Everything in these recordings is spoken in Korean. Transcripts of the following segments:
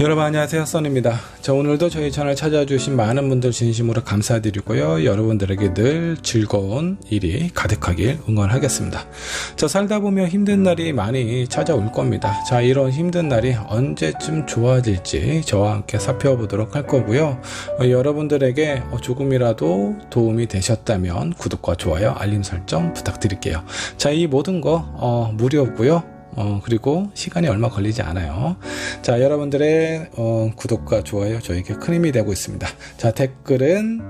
여러분 안녕하세요, 써니입니다. 자, 오늘도 저희 채널 찾아주신 많은 분들 진심으로 감사드리고요. 여러분들에게 늘 즐거운 일이 가득하길 응원하겠습니다. 자, 살다 보면 힘든 날이 많이 찾아올 겁니다. 자, 이런 힘든 날이 언제쯤 좋아질지 저와 함께 살펴보도록 할 거고요. 여러분들에게 조금이라도 도움이 되셨다면 구독과 좋아요, 알림 설정 부탁드릴게요. 자, 이 모든 거 무료고요. 그리고 시간이 얼마 걸리지 않아요. 자, 여러분들의 구독과 좋아요 저에게 큰 힘이 되고 있습니다. 자, 댓글은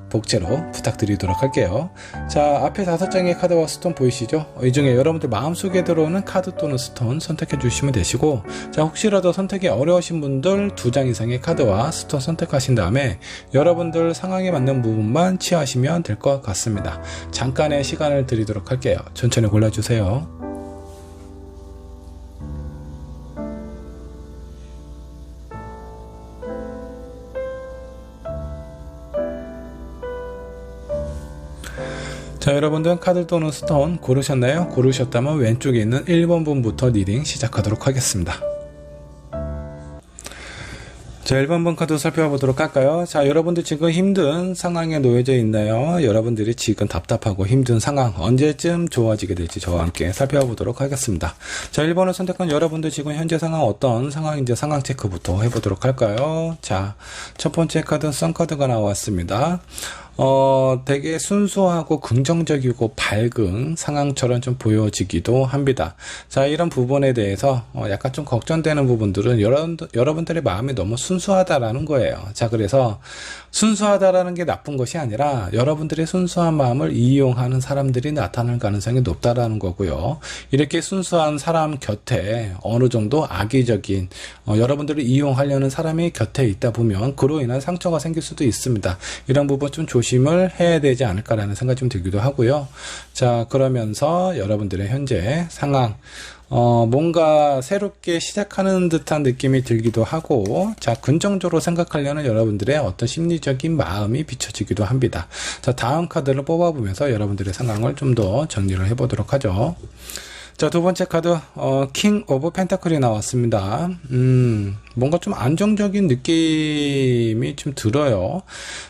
복제로 부탁드리도록 할게요. 자, 앞에 5장의 카드와 스톤 보이시죠? 이 중에 여러분들 마음속에 들어오는 카드 또는 스톤 선택해 주시면 되시고, 자, 혹시라도 선택이 어려우신 분들 2장 이상의 카드와 스톤 선택하신 다음에 여러분들 상황에 맞는 부분만 취하시면 될 것 같습니다. 잠깐의 시간을 드리도록 할게요. 천천히 골라주세요. 자, 여러분들 카드 또는 스톤 고르셨나요? 고르셨다면 왼쪽에 있는 1번 분부터 리딩 시작하도록 하겠습니다. 자, 1번 분 카드 살펴보도록 할까요? 자, 여러분들 지금 힘든 상황에 놓여져 있나요? 여러분들이 지금 답답하고 힘든 상황 언제쯤 좋아지게 될지 저와 함께 살펴보도록 하겠습니다. 자, 1번을 선택한 여러분들 지금 현재 상황 어떤 상황인지 상황 체크부터 해보도록 할까요? 자, 첫 번째 카드 선카드가 나왔습니다. 되게 순수하고 긍정적이고 밝은 상황처럼 좀 보여지기도 합니다. 자, 이런 부분에 대해서 약간 좀 걱정되는 부분들은 여러분들의 마음이 너무 순수하다라는 거예요. 자, 그래서 순수하다라는 게 나쁜 것이 아니라 여러분들의 순수한 마음을 이용하는 사람들이 나타날 가능성이 높다라는 거고요. 이렇게 순수한 사람 곁에 어느 정도 악의적인 여러분들을 이용하려는 사람이 곁에 있다 보면 그로 인한 상처가 생길 수도 있습니다. 이런 부분 좀 조심을 해야 되지 않을까라는 생각이 좀 들기도 하고요. 자, 그러면서 여러분들의 현재 상황 뭔가 새롭게 시작하는 듯한 느낌이 들기도 하고, 자, 긍정적으로 생각하려는 여러분들의 어떤 심리적인 마음이 비춰지기도 합니다. 자, 다음 카드를 뽑아보면서 여러분들의 상황을 좀 더 정리를 해보도록 하죠. 자, 두 번째 카드 킹 오브 펜타클이 나왔습니다. 뭔가 좀 안정적인 느낌이 좀 들어요.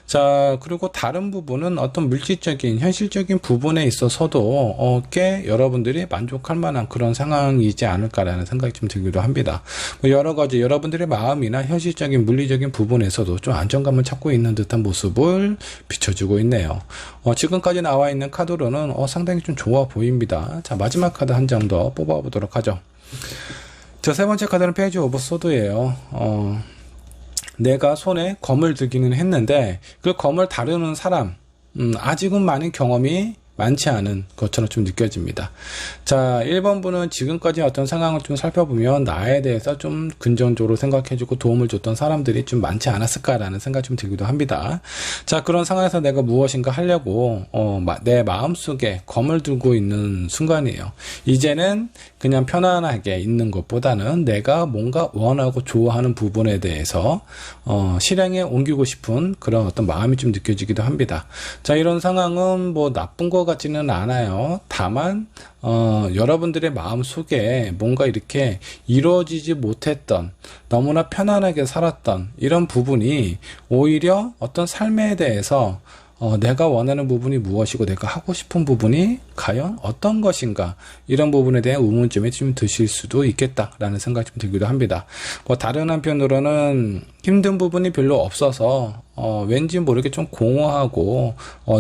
자, 그리고 다른 부분은 어떤 물질적인 현실적인 부분에 있어서도 꽤 여러분들이 만족할 만한 그런 상황이지 않을까라는 생각이 좀 들기도 합니다. 여러 가지 여러분들의 마음이나 현실적인 물리적인 부분에서도 좀 안정감을 찾고 있는 듯한 모습을 비춰주고 있네요. 지금까지 나와 있는 카드로는 상당히 좀 좋아 보입니다. 자, 마지막 카드 한 장 더 뽑아보도록 하죠. 자, 세 번째 카드는 페이지 오브 소드예요. 내가 손에 검을 들기는 했는데 그 검을 다루는 사람 아직은 많은 경험이 많지 않은 것처럼 좀 느껴집니다. 자, 1번 분은 지금까지 어떤 상황을 좀 살펴보면 나에 대해서 좀 긍정적으로 생각해주고 도움을 줬던 사람들이 좀 많지 않았을까라는 생각이 좀 들기도 합니다. 자, 그런 상황에서 내가 무엇인가 하려고 내 마음속에 검을 들고 있는 순간이에요. 이제는 그냥 편안하게 있는 것보다는 내가 뭔가 원하고 좋아하는 부분에 대해서 실행에 옮기고 싶은 그런 어떤 마음이 좀 느껴지기도 합니다. 자, 이런 상황은 뭐 나쁜 것 같지는 않아요. 다만 여러분들의 마음 속에 뭔가 이렇게 이루어지지 못했던, 너무나 편안하게 살았던 이런 부분이 오히려 어떤 삶에 대해서 내가 원하는 부분이 무엇이고 내가 하고 싶은 부분이 과연 어떤 것인가, 이런 부분에 대한 의문점이 좀 드실 수도 있겠다라는 생각이 좀 들기도 합니다. 다른 한편으로는 힘든 부분이 별로 없어서 왠지 모르게 좀 공허하고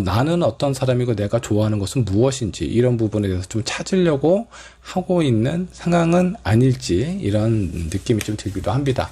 나는 어떤 사람이고 내가 좋아하는 것은 무엇인지 이런 부분에 대해서 좀 찾으려고 하고 있는 상황은 아닐지, 이런 느낌이 좀 들기도 합니다.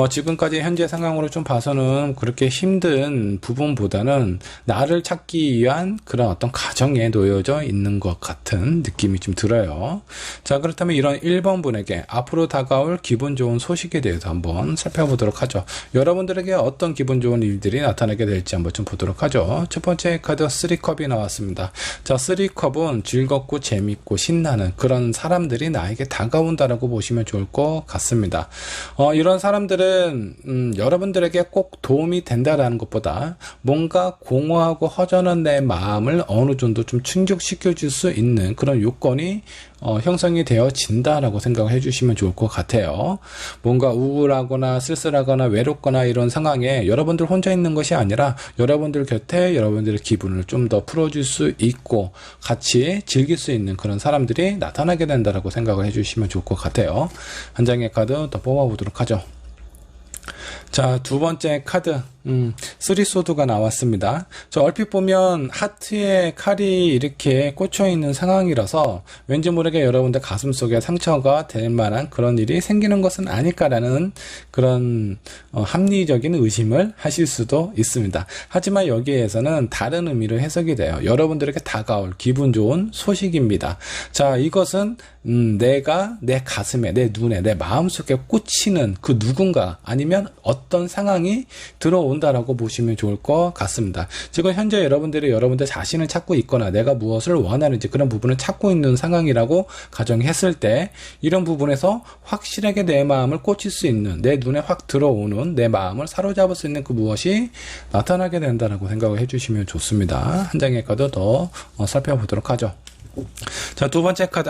지금까지 현재 상황으로 좀 봐서는 그렇게 힘든 부분보다는 나를 찾기 위한 그런 어떤 과정에 놓여져 있는 것 같은 느낌이 좀 들어요. 자, 그렇다면 이런 1번 분에게 앞으로 다가올 기분 좋은 소식에 대해서 한번 살펴보도록 하죠. 여러분들에게 어떤 기분 좋은 일들이 나타나게 될지 한번 좀 보도록 하죠. 첫 번째 카드 3컵이 나왔습니다. 자, 3컵은 즐겁고 재밌고 신나는 그런 사람들이 나에게 다가온다라고 보시면 좋을 것 같습니다. 이런 사람들은 여러분들에게 꼭 도움이 된다라는 것보다 뭔가 공허하고 허전한 내 마음을 어느 정도 좀 충족시켜 시켜줄 수 있는 그런 요건이 형성이 되어진다라고 생각을 해주시면 좋을 것 같아요. 뭔가 우울하거나 쓸쓸하거나 외롭거나 이런 상황에 여러분들 혼자 있는 것이 아니라 여러분들 곁에 여러분들의 기분을 좀 더 풀어줄 수 있고 같이 즐길 수 있는 그런 사람들이 나타나게 된다라고 생각을 해주시면 좋을 것 같아요. 한 장의 카드 더 뽑아보도록 하죠. 자, 두 번째 카드, 쓰리소드가 나왔습니다. 저 얼핏 보면 하트에 칼이 이렇게 꽂혀 있는 상황이라서 왠지 모르게 여러분들 가슴 속에 상처가 될 만한 그런 일이 생기는 것은 아닐까라는 그런 합리적인 의심을 하실 수도 있습니다. 하지만 여기에서는 다른 의미로 해석이 돼요. 여러분들에게 다가올 기분 좋은 소식입니다. 자, 이것은 내가 내 가슴에, 내 눈에, 내 마음속에 꽂히는 그 누군가 아니면 어떤 상황이 들어온다라고 보시면 좋을 것 같습니다. 지금 현재 여러분들 자신을 찾고 있거나 내가 무엇을 원하는지 그런 부분을 찾고 있는 상황이라고 가정했을 때 이런 부분에서 확실하게 내 마음을 꽂힐 수 있는 내 눈에 확 들어오는 내 마음을 사로잡을 수 있는 그 무엇이 나타나게 된다라고 생각을 해주시면 좋습니다. 한 장의 카드 더 살펴보도록 하죠. 자,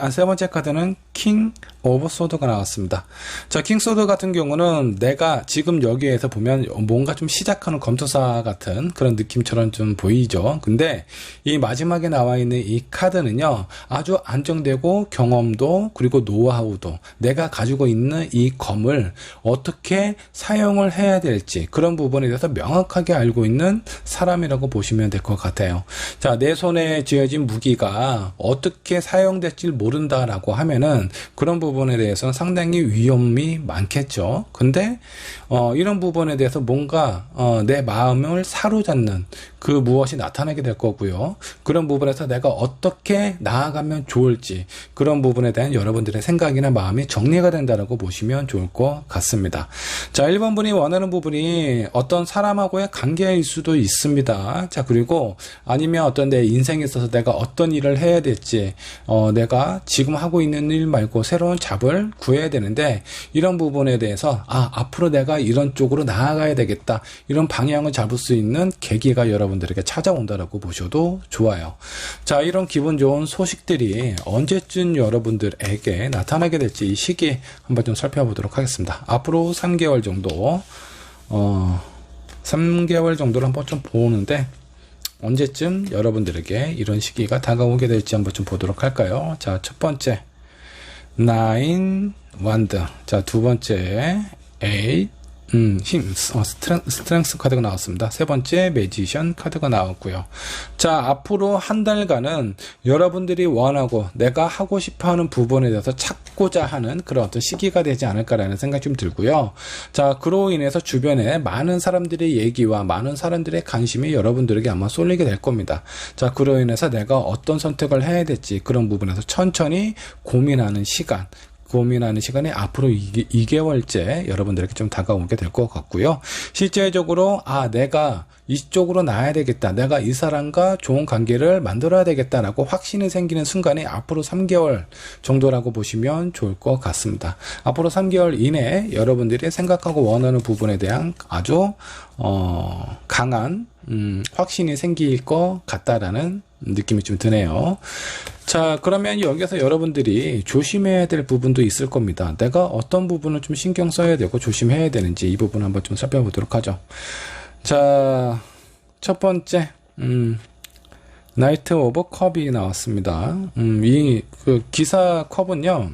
세 번째 카드는 킹 오브 소드가 나왔습니다. 자, 킹 소드 같은 경우는 내가 지금 여기에서 보면 뭔가 좀 시작하는 검투사 같은 그런 느낌처럼 좀 보이죠. 근데 이 마지막에 나와 있는 이 카드는요, 아주 안정되고 경험도 그리고 노하우도 내가 가지고 있는 이 검을 어떻게 사용을 해야 될지 그런 부분에 대해서 명확하게 알고 있는 사람이라고 보시면 될 것 같아요. 자, 내 손에 쥐어진 무기가 어떻게 사용될지 모른다라고 하면은 그런 부분에 대해서는 상당히 위험이 많겠죠. 근데 이런 부분에 대해서 뭔가 내 마음을 사로잡는 그 무엇이 나타나게 될 거고요. 그런 부분에서 내가 어떻게 나아가면 좋을지 그런 부분에 대한 여러분들의 생각이나 마음이 정리가 된다라고 보시면 좋을 것 같습니다. 자, 1번 분이 원하는 부분이 어떤 사람하고의 관계일 수도 있습니다. 자, 그리고 아니면 어떤 내 인생에 있어서 내가 어떤 일을 해야 될지 내가 지금 하고 있는 일 말고 새로운 잡을 구해야 되는데 이런 부분에 대해서 앞으로 내가 이런 쪽으로 나아가야 되겠다 이런 방향을 잡을 수 있는 계기가 여러분들에게 찾아온다라고 보셔도 좋아요. 자, 이런 기분 좋은 소식들이 언제쯤 여러분들에게 나타나게 될지 이 시기 한번 좀 살펴보도록 하겠습니다. 앞으로 3개월 정도 3개월 정도를 한번 좀 보는데 언제쯤 여러분들에게 이런 시기가 다가오게 될지 한번 좀 보도록 할까요? 자, 첫 번째 9 완드, 자, 두 번째 8 스트렝스 카드가 나왔습니다. 세 번째 매지션 카드가 나왔고요. 자, 앞으로 한 달간은 여러분들이 원하고 내가 하고 싶어하는 부분에 대해서 찾고자 하는 그런 어떤 시기가 되지 않을까라는 생각이 좀 들고요. 자, 그로 인해서 주변에 많은 사람들의 얘기와 많은 사람들의 관심이 여러분들에게 아마 쏠리게 될 겁니다. 자, 그로 인해서 내가 어떤 선택을 해야 될지 그런 부분에서 천천히 고민하는 시간이 앞으로 2개월째 여러분들에게 좀 다가오게 될 것 같고요. 실제적으로 내가 이쪽으로 나야 되겠다. 내가 이 사람과 좋은 관계를 만들어야 되겠다라고 확신이 생기는 순간이 앞으로 3개월 정도라고 보시면 좋을 것 같습니다. 앞으로 3개월 이내에 여러분들이 생각하고 원하는 부분에 대한 아주 강한 확신이 생길 것 같다라는 느낌이 좀 드네요. 자, 그러면 여기서 여러분들이 조심해야 될 부분도 있을 겁니다. 내가 어떤 부분을 좀 신경 써야 되고 조심해야 되는지 이 부분 한번 좀 살펴보도록 하죠. 자, 첫 번째 나이트 오브 컵이 나왔습니다. 이 기사 컵은요,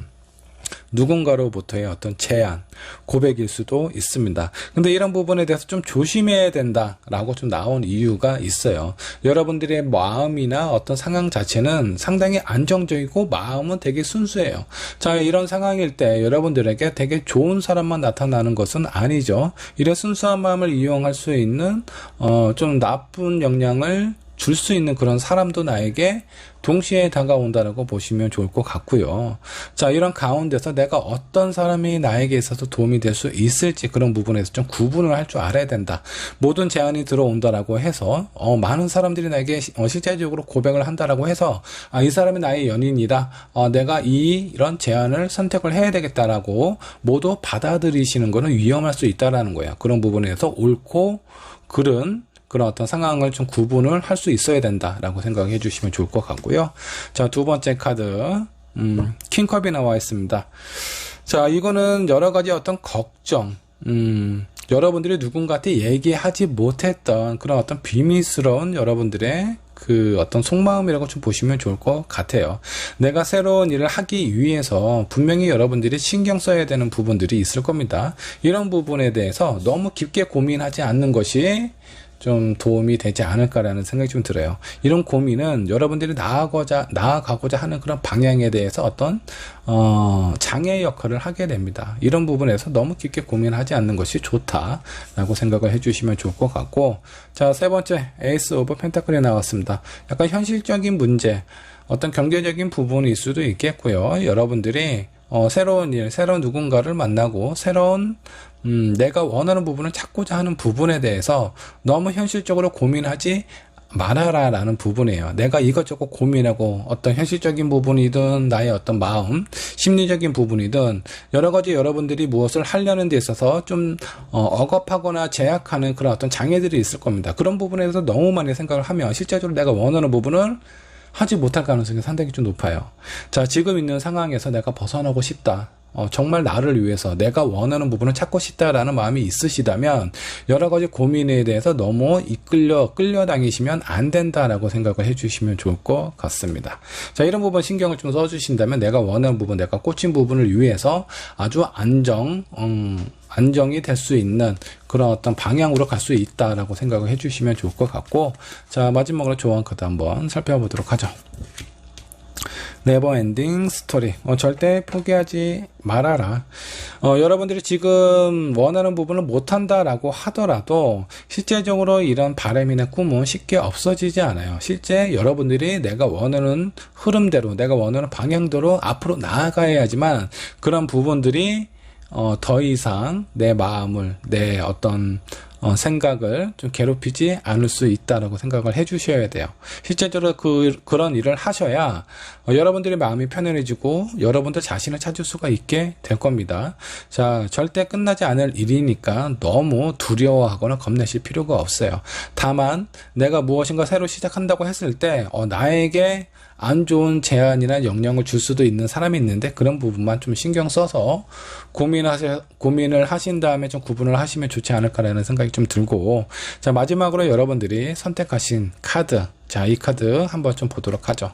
누군가로부터의 어떤 제안, 고백일 수도 있습니다. 근데 이런 부분에 대해서 좀 조심해야 된다라고 좀 나온 이유가 있어요. 여러분들의 마음이나 어떤 상황 자체는 상당히 안정적이고 마음은 되게 순수해요. 자, 이런 상황일 때 여러분들에게 되게 좋은 사람만 나타나는 것은 아니죠. 이런 순수한 마음을 이용할 수 있는 좀 나쁜 영향을 줄 수 있는 그런 사람도 나에게 동시에 다가온다라고 보시면 좋을 것 같고요. 자, 이런 가운데서 내가 어떤 사람이 나에게 있어서 도움이 될 수 있을지 그런 부분에서 좀 구분을 할 줄 알아야 된다. 모든 제안이 들어온다라고 해서 많은 사람들이 나에게 실제적으로 고백을 한다라고 해서 이 사람이 나의 연인이다. 내가 이런 제안을 선택을 해야 되겠다라고 모두 받아들이시는 것은 위험할 수 있다라는 거예요. 그런 부분에서 옳고 그른 그런 어떤 상황을 좀 구분을 할 수 있어야 된다라고 생각해 주시면 좋을 것 같고요. 자, 두 번째 카드, 킹컵이 나와 있습니다. 자, 이거는 여러 가지 어떤 걱정, 여러분들이 누군가한테 얘기하지 못했던 그런 어떤 비밀스러운 여러분들의 그 어떤 속마음이라고 좀 보시면 좋을 것 같아요. 내가 새로운 일을 하기 위해서 분명히 여러분들이 신경 써야 되는 부분들이 있을 겁니다. 이런 부분에 대해서 너무 깊게 고민하지 않는 것이 좀 도움이 되지 않을까라는 생각이 좀 들어요. 이런 고민은 여러분들이 나아가고자 하는 그런 방향에 대해서 어떤 장애 역할을 하게 됩니다. 이런 부분에서 너무 깊게 고민하지 않는 것이 좋다라고 생각을 해주시면 좋을 것 같고, 자, 세 번째 에이스 오브 펜타클이 나왔습니다. 약간 현실적인 문제, 어떤 경제적인 부분일 수도 있겠고요. 여러분들이 새로운 일, 새로운 누군가를 만나고 새로운 내가 원하는 부분을 찾고자 하는 부분에 대해서 너무 현실적으로 고민하지 말아라 라는 부분이에요. 내가 이것저것 고민하고 어떤 현실적인 부분이든 나의 어떤 마음, 심리적인 부분이든 여러 가지 여러분들이 무엇을 하려는 데 있어서 좀 억압하거나 제약하는 그런 어떤 장애들이 있을 겁니다. 그런 부분에 대해서 너무 많이 생각을 하면 실제적으로 내가 원하는 부분을 하지 못할 가능성이 상당히 좀 높아요. 자, 지금 있는 상황에서 내가 벗어나고 싶다. 정말 나를 위해서 내가 원하는 부분을 찾고 싶다라는 마음이 있으시다면 여러 가지 고민에 대해서 너무 끌려다니시면 안 된다라고 생각을 해주시면 좋을 것 같습니다. 자, 이런 부분 신경을 좀 써주신다면 내가 원하는 부분, 내가 꽂힌 부분을 위해서 아주 안정이 될 수 있는 그런 어떤 방향으로 갈 수 있다라고 생각을 해주시면 좋을 것 같고, 자, 마지막으로 조언 카드 한번 살펴보도록 하죠. 네버 엔딩 스토리. 절대 포기하지 말아라. 여러분들이 지금 원하는 부분을 못한다라고 하더라도 실제적으로 이런 바람이나 꿈은 쉽게 없어지지 않아요. 실제 여러분들이 내가 원하는 흐름대로, 내가 원하는 방향대로 앞으로 나아가야지만 그런 부분들이 더 이상 내 마음을, 내 어떤 생각을 좀 괴롭히지 않을 수 있다라고 생각을 해주셔야 돼요. 실제적으로 그런 일을 하셔야 여러분들의 마음이 편안해지고 여러분들 자신을 찾을 수가 있게 될 겁니다. 자, 절대 끝나지 않을 일이니까 너무 두려워하거나 겁내실 필요가 없어요. 다만 내가 무엇인가 새로 시작한다고 했을 때 나에게 안 좋은 제안이나 영향을 줄 수도 있는 사람이 있는데 그런 부분만 좀 신경 써서 고민을 하신 다음에 좀 구분을 하시면 좋지 않을까라는 생각이 좀 들고, 자, 마지막으로 여러분들이 선택하신 카드, 자, 이 카드 한번 좀 보도록 하죠.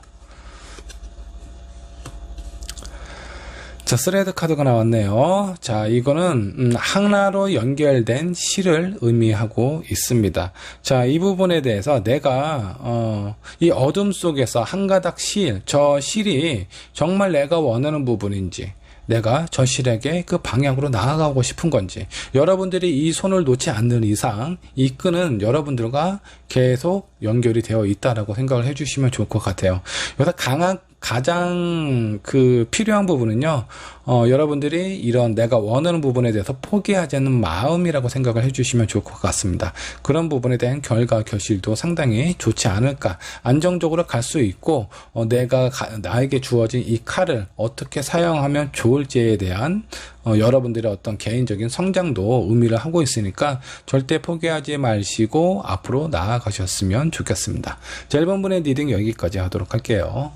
자, 스레드 카드가 나왔네요. 자, 이거는 하나로 연결된 실을 의미하고 있습니다. 자, 이 부분에 대해서 내가 이 어둠 속에서 한 가닥 실, 저 실이 정말 내가 원하는 부분인지, 내가 저 실에게 그 방향으로 나아가고 싶은 건지, 여러분들이 이 손을 놓지 않는 이상 이 끈은 여러분들과 계속 연결이 되어 있다라고 생각을 해주시면 좋을 것 같아요. 여기서 가장 필요한 부분은요, 여러분들이 이런 내가 원하는 부분에 대해서 포기하지 않는 마음이라고 생각을 해주시면 좋을 것 같습니다. 그런 부분에 대한 결과, 결실도 상당히 좋지 않을까. 안정적으로 갈 수 있고, 나에게 주어진 이 칼을 어떻게 사용하면 좋을지에 대한 여러분들의 어떤 개인적인 성장도 의미를 하고 있으니까 절대 포기하지 마시고 앞으로 나아가셨으면 좋겠습니다. 자, 1번분의 리딩 여기까지 하도록 할게요.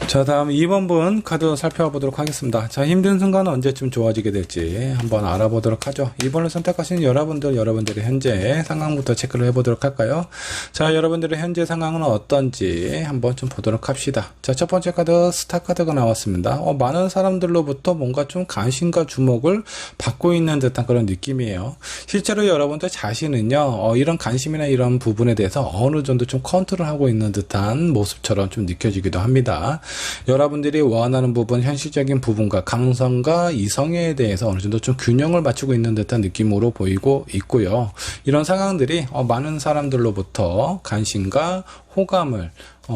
자, 다음 2번분 카드 살펴보도록 하겠습니다. 자, 힘든 순간은 언제쯤 좋아지게 될지 한번 알아보도록 하죠. 2번을 선택하신 여러분들의 현재 상황부터 체크를 해보도록 할까요? 자, 여러분들의 현재 상황은 어떤지 한번 좀 보도록 합시다. 자, 첫 번째 카드 스타 카드가 나왔습니다. 많은 사람들로부터 뭔가 좀 관심과 주목을 받고 있는 듯한 그런 느낌이에요. 실제로 여러분들 자신은요, 이런 관심이나 이런 부분에 대해서 어느 정도 좀 컨트롤하고 있는 듯한 모습처럼 좀 느껴지기도 합니다. 여러분들이 원하는 부분, 현실적인 부분과 감성과 이성에 대해서 어느 정도 좀 균형을 맞추고 있는 듯한 느낌으로 보이고 있고요. 이런 상황들이 많은 사람들로부터 관심과 호감을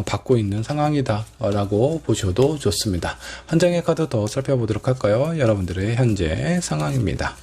받고 있는 상황이다 라고 보셔도 좋습니다. 한 장의 카드 더 살펴보도록 할까요? 여러분들의 현재 상황입니다.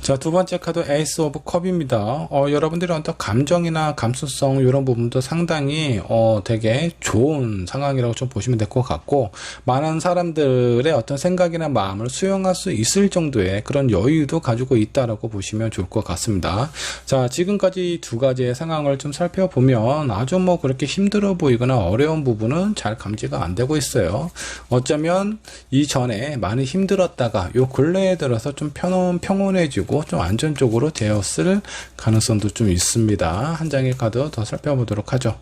자, 두 번째 카드 에이스 오브 컵입니다. 여러분들의 어떤 감정이나 감수성 이런 부분도 상당히 되게 좋은 상황이라고 좀 보시면 될 것 같고, 많은 사람들의 어떤 생각이나 마음을 수용할 수 있을 정도의 그런 여유도 가지고 있다라고 보시면 좋을 것 같습니다. 자, 지금까지 두 가지의 상황을 좀 살펴보면 아주 뭐 그렇게 힘들어 보이거나 어려운 부분은 잘 감지가 안 되고 있어요. 어쩌면 이전에 많이 힘들었다가 요 근래에 들어서 좀 평온해지고 좀 안전적으로 되었을 가능성도 좀 있습니다. 한 장의 카드 더 살펴보도록 하죠.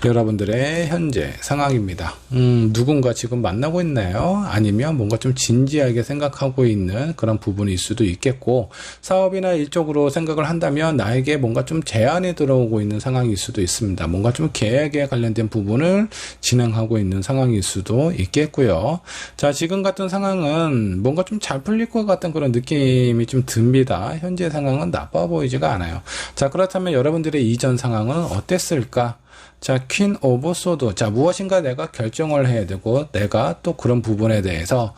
여러분들의 현재 상황입니다. 누군가 지금 만나고 있나요? 아니면 뭔가 좀 진지하게 생각하고 있는 그런 부분일 수도 있겠고, 사업이나 일적으로 생각을 한다면 나에게 뭔가 좀 제안이 들어오고 있는 상황일 수도 있습니다. 뭔가 좀 계획에 관련된 부분을 진행하고 있는 상황일 수도 있겠고요. 자, 지금 같은 상황은 뭔가 좀 잘 풀릴 것 같은 그런 느낌이 좀 듭니다. 현재 상황은 나빠 보이지가 않아요. 자, 그렇다면 여러분들의 이전 상황은 어땠을까? 자, 퀸 오브 소드. 자, 무엇인가 내가 결정을 해야 되고, 내가 또 그런 부분에 대해서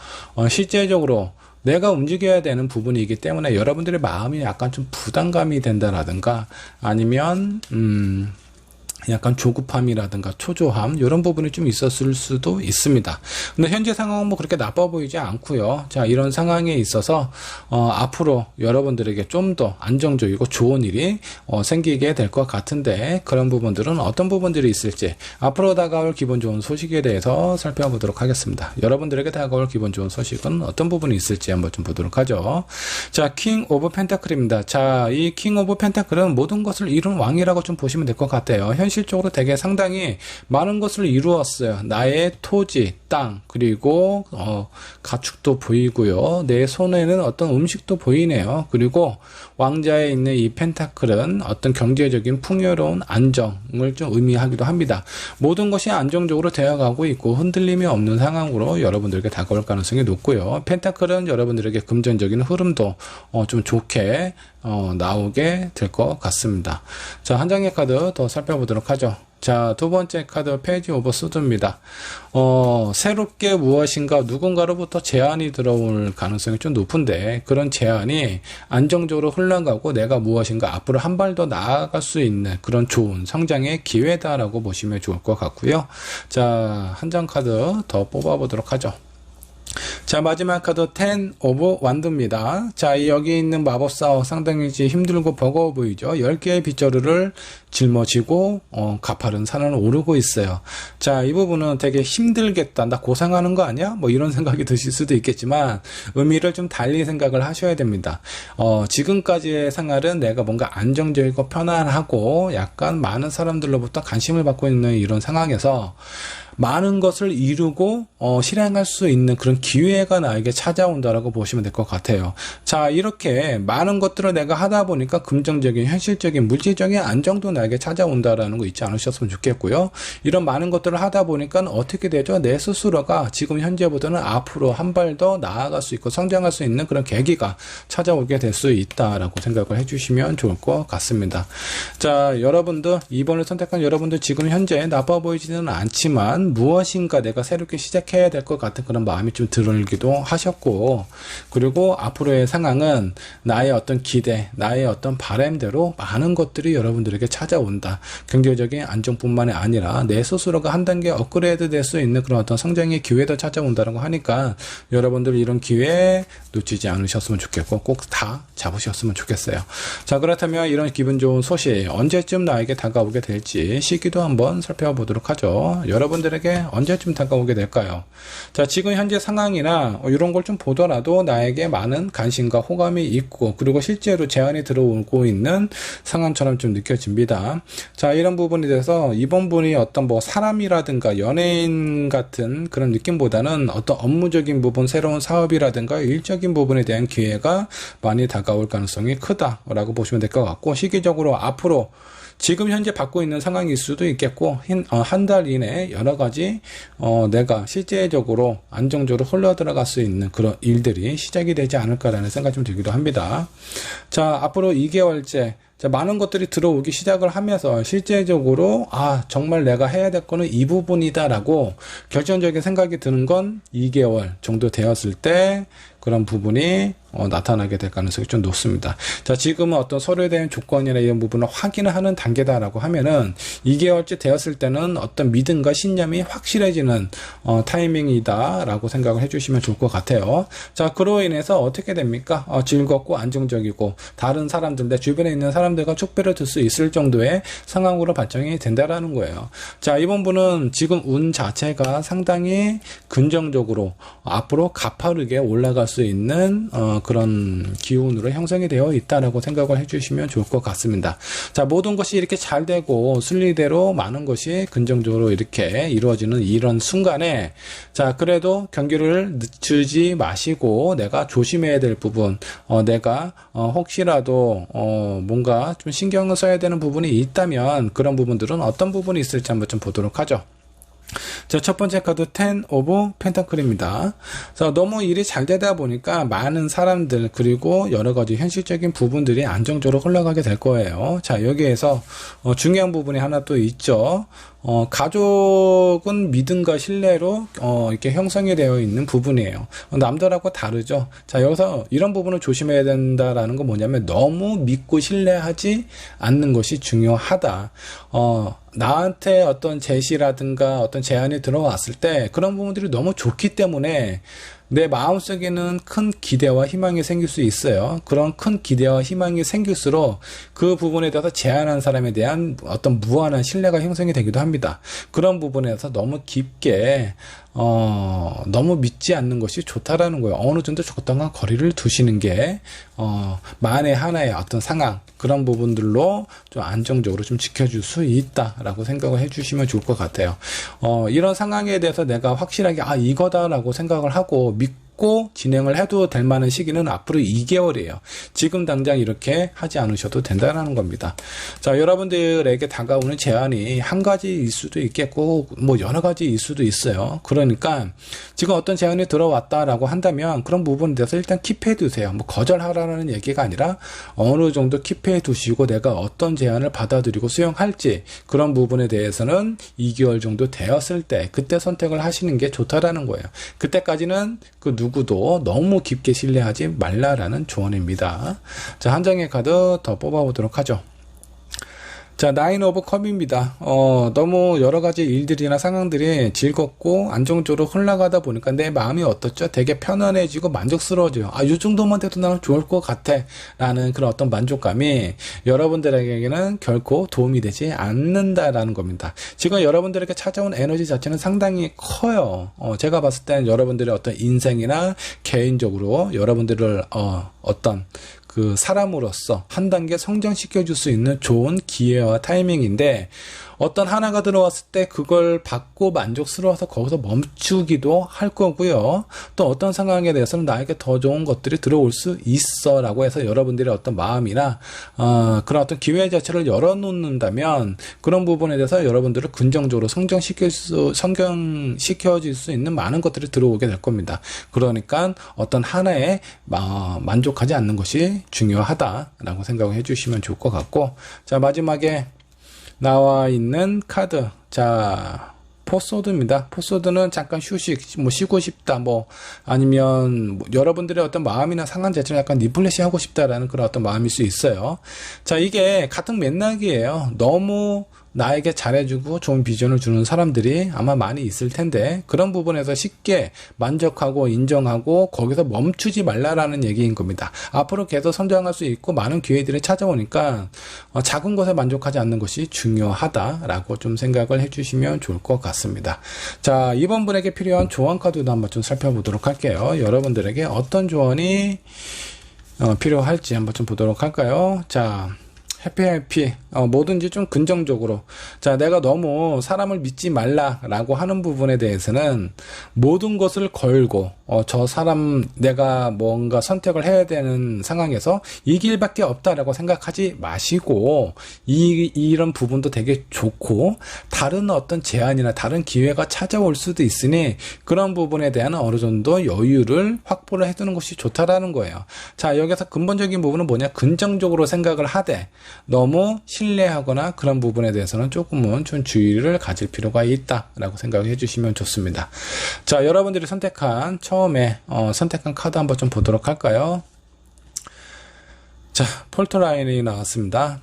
실제적으로 내가 움직여야 되는 부분이기 때문에 여러분들의 마음이 약간 좀 부담감이 된다라든가, 아니면 약간 조급함이라든가 초조함 이런 부분이 좀 있었을 수도 있습니다. 근데 현재 상황은 뭐 그렇게 나빠 보이지 않고요. 자, 이런 상황에 있어서 앞으로 여러분들에게 좀 더 안정적이고 좋은 일이 생기게 될 것 같은데, 그런 부분들은 어떤 부분들이 있을지 앞으로 다가올 기분 좋은 소식에 대해서 살펴보도록 하겠습니다. 여러분들에게 다가올 기분 좋은 소식은 어떤 부분이 있을지 한번 좀 보도록 하죠. 자, 킹 오브 펜타클입니다. 자, 이 킹 오브 펜타클은 모든 것을 이룬 왕이라고 좀 보시면 될 것 같아요. 현실적으로 되게 상당히 많은 것을 이루었어요. 나의 토지, 땅, 그리고 가축도 보이고요. 내 손에는 어떤 음식도 보이네요. 그리고 왕자에 있는 이 펜타클은 어떤 경제적인 풍요로운 안정을 좀 의미하기도 합니다. 모든 것이 안정적으로 되어가고 있고 흔들림이 없는 상황으로 여러분들에게 다가올 가능성이 높고요. 펜타클은 여러분들에게 금전적인 흐름도 좀 좋게 나오게 될 것 같습니다. 자, 한 장의 카드 더 살펴보도록 하죠. 자, 두 번째 카드 페이지 오브 소드입니다. 새롭게 무엇인가 누군가로부터 제안이 들어올 가능성이 좀 높은데, 그런 제안이 안정적으로 흘러가고 내가 무엇인가 앞으로 한 발 더 나아갈 수 있는 그런 좋은 성장의 기회다라고 보시면 좋을 것 같고요. 자, 한 장 카드 더 뽑아보도록 하죠. 자, 마지막 카드 10 오브 완드입니다. 자, 여기 있는 마법사 상당히 힘들고 버거워 보이죠. 10개의 빗자루를 짊어지고 가파른 산을 오르고 있어요. 자, 이 부분은 되게 힘들겠다, 나 고생하는 거 아니야? 뭐 이런 생각이 드실 수도 있겠지만 의미를 좀 달리 생각을 하셔야 됩니다. 지금까지의 생활은 내가 뭔가 안정적이고 편안하고 약간 많은 사람들로부터 관심을 받고 있는 이런 상황에서 많은 것을 이루고 실행할 수 있는 그런 기회가 나에게 찾아온다라고 보시면 될 것 같아요. 자, 이렇게 많은 것들을 내가 하다 보니까 긍정적인, 현실적인, 물질적인 안정도 나에게 찾아온다라는 거 잊지 않으셨으면 좋겠고요. 이런 많은 것들을 하다 보니까 어떻게 되죠? 내 스스로가 지금 현재보다는 앞으로 한 발 더 나아갈 수 있고 성장할 수 있는 그런 계기가 찾아오게 될 수 있다라고 생각을 해주시면 좋을 것 같습니다. 자, 여러분들, 2번을 선택한 여러분들 지금 현재 나빠 보이지는 않지만 무엇인가 내가 새롭게 시작해야 될 것 같은 그런 마음이 좀 들기도 하셨고, 그리고 앞으로의 상황은 나의 어떤 기대, 나의 어떤 바람대로 많은 것들이 여러분들에게 찾아온다. 경제적인 안정뿐만이 아니라 내 스스로가 한 단계 업그레이드 될 수 있는 그런 어떤 성장의 기회도 찾아온다는 거 하니까 여러분들 이런 기회 놓치지 않으셨으면 좋겠고 꼭 다 잡으셨으면 좋겠어요. 자, 그렇다면 이런 기분 좋은 소식 언제쯤 나에게 다가오게 될지 시기도 한번 살펴보도록 하죠. 여러분들에게 언제쯤 다가오게 될까요? 자, 지금 현재 상황이나 이런 걸 좀 보더라도 나에게 많은 관심과 호감이 있고, 그리고 실제로 제안이 들어오고 있는 상황처럼 좀 느껴집니다. 자, 이런 부분에 대해서 이번 분이 어떤 뭐 사람이라든가 연예인 같은 그런 느낌보다는 어떤 업무적인 부분, 새로운 사업이라든가 일적인 부분에 대한 기회가 많이 다가올 가능성이 크다라고 보시면 될 것 같고, 시기적으로 앞으로 지금 현재 받고 있는 상황일 수도 있겠고, 한 달 이내에 여러 가지 내가 실제적으로 안정적으로 흘러 들어갈 수 있는 그런 일들이 시작이 되지 않을까라는 생각이 좀 들기도 합니다. 자, 앞으로 2개월째 자, 많은 것들이 들어오기 시작을 하면서 실제적으로 정말 내가 해야 될 거는 이 부분이다라고 결정적인 생각이 드는 건 2개월 정도 되었을 때 그런 부분이 나타나게 될 가능성이 좀 높습니다. 자, 지금은 어떤 서로에 대한 조건이나 이런 부분을 확인을 하는 단계다라고 하면은 2개월째 되었을 때는 어떤 믿음과 신념이 확실해지는 타이밍이다라고 생각을 해주시면 좋을 것 같아요. 자, 그로 인해서 어떻게 됩니까? 즐겁고 안정적이고 다른 사람들, 내 주변에 있는 사람들과 촉배를 들 수 있을 정도의 상황으로 발전이 된다라는 거예요. 자, 이번 분은 지금 운 자체가 상당히 긍정적으로 앞으로 가파르게 올라갈 수 있는 그런 기운으로 형성이 되어 있다라고 생각을 해주시면 좋을 것 같습니다. 자, 모든 것이 이렇게 잘 되고 순리대로 많은 것이 긍정적으로 이렇게 이루어지는 이런 순간에, 자, 그래도 경기를 늦추지 마시고 내가 조심해야 될 부분, 내가 혹시라도 뭔가 좀 신경을 써야 되는 부분이 있다면 그런 부분들은 어떤 부분이 있을지 한번 좀 보도록 하죠. 자, 첫 번째 카드 10 오브 펜타클입니다. 자, 너무 일이 잘 되다 보니까 많은 사람들 그리고 여러 가지 현실적인 부분들이 안정적으로 흘러가게 될 거예요. 자, 여기에서 중요한 부분이 하나 또 있죠. 가족은 믿음과 신뢰로 이렇게 형성이 되어 있는 부분이에요. 남들하고 다르죠. 자, 여기서 이런 부분을 조심해야 된다라는 건 뭐냐면 너무 믿고 신뢰하지 않는 것이 중요하다. 나한테 어떤 제시라든가 어떤 제안이 들어왔을 때 그런 부분들이 너무 좋기 때문에 내 마음속에는 큰 기대와 희망이 생길 수 있어요. 그런 큰 기대와 희망이 생길수록 그 부분에 대해서 제안한 사람에 대한 어떤 무한한 신뢰가 형성이 되기도 합니다. 그런 부분에서 너무 깊게 너무 믿지 않는 것이 좋다라는 거예요. 어느 정도 적당한 거리를 두시는 게 만에 하나의 어떤 상황, 그런 부분들로 좀 안정적으로 좀 지켜줄 수 있다라고 생각을 해주시면 좋을 것 같아요. 이런 상황에 대해서 내가 확실하게 이거다라고 생각을 하고 믿고 진행을 해도 될 만한 시기는 앞으로 2개월이에요. 지금 당장 이렇게 하지 않으셔도 된다는 겁니다. 자, 여러분들에게 다가오는 제안이 한 가지일 수도 있겠고 뭐 여러 가지일 수도 있어요. 그러니까 지금 어떤 제안이 들어왔다라고 한다면 그런 부분에 대해서 일단 킵해 두세요. 뭐 거절하라는 얘기가 아니라 어느 정도 킵해 두시고 내가 어떤 제안을 받아들이고 수용할지 그런 부분에 대해서는 2개월 정도 되었을 때 그때 선택을 하시는 게 좋다라는 거예요. 그때까지는 그 누구도 너무 깊게 신뢰하지 말라라는 조언입니다. 자, 한 장의 카드 더 뽑아보도록 하죠. 자, 9 오브 컵입니다. 너무 여러 가지 일들이나 상황들이 즐겁고 안정적으로 흘러가다 보니까 내 마음이 어떻죠? 되게 편안해지고 만족스러워져요. 이 정도만 돼도 나는 좋을 것 같아. 라는 그런 어떤 만족감이 여러분들에게는 결코 도움이 되지 않는다라는 겁니다. 지금 여러분들에게 찾아온 에너지 자체는 상당히 커요. 제가 봤을 땐 여러분들의 어떤 인생이나 개인적으로 여러분들을 어떤 그 사람으로서 한 단계 성장시켜 줄 수 있는 좋은 기회와 타이밍인데 어떤 하나가 들어왔을 때 그걸 받고 만족스러워서 거기서 멈추기도 할 거고요. 또 어떤 상황에 대해서는 나에게 더 좋은 것들이 들어올 수 있어 라고 해서 여러분들의 어떤 마음이나 그런 어떤 기회 자체를 열어놓는다면 그런 부분에 대해서 여러분들을 긍정적으로 성장시켜 줄 수 있는 많은 것들이 들어오게 될 겁니다. 그러니까 어떤 하나에 만족하지 않는 것이 중요하다라고 생각을 해주시면 좋을 것 같고, 자, 마지막에 나와 있는 카드, 자, 포소드입니다. 포소드는 잠깐 휴식, 뭐 쉬고 싶다, 뭐 아니면 여러분들의 어떤 마음이나 상황 자체를 약간 리플레시 하고 싶다라는 그런 어떤 마음일 수 있어요. 자, 이게 같은 맥락이에요. 너무 나에게 잘해주고 좋은 비전을 주는 사람들이 아마 많이 있을 텐데 그런 부분에서 쉽게 만족하고 인정하고 거기서 멈추지 말라라는 얘기인 겁니다. 앞으로 계속 성장할 수 있고 많은 기회들이 찾아오니까 작은 것에 만족하지 않는 것이 중요하다라고 좀 생각을 해주시면 좋을 것 같습니다. 자, 이번 분에게 필요한 조언 카드도 한번 좀 살펴보도록 할게요. 여러분들에게 어떤 조언이 필요할지 한번 좀 보도록 할까요? 자, 해피 뭐든지 좀 긍정적으로, 자, 내가 너무 사람을 믿지 말라라고 하는 부분에 대해서는 모든 것을 걸고 저 사람 내가 뭔가 선택을 해야 되는 상황에서 이 길밖에 없다라고 생각하지 마시고 이런 부분도 되게 좋고 다른 어떤 제안이나 다른 기회가 찾아올 수도 있으니 그런 부분에 대한 어느 정도 여유를 확보를 해두는 것이 좋다라는 거예요. 자, 여기서 근본적인 부분은 뭐냐, 긍정적으로 생각을 하되 너무 신뢰하거나 그런 부분에 대해서는 조금은 좀 주의를 가질 필요가 있다라고 생각을 해주시면 좋습니다. 자, 여러분들이 선택한 첫 처음에 선택한 카드 한번 좀 보도록 할까요? 자, 폴트 라인이 나왔습니다.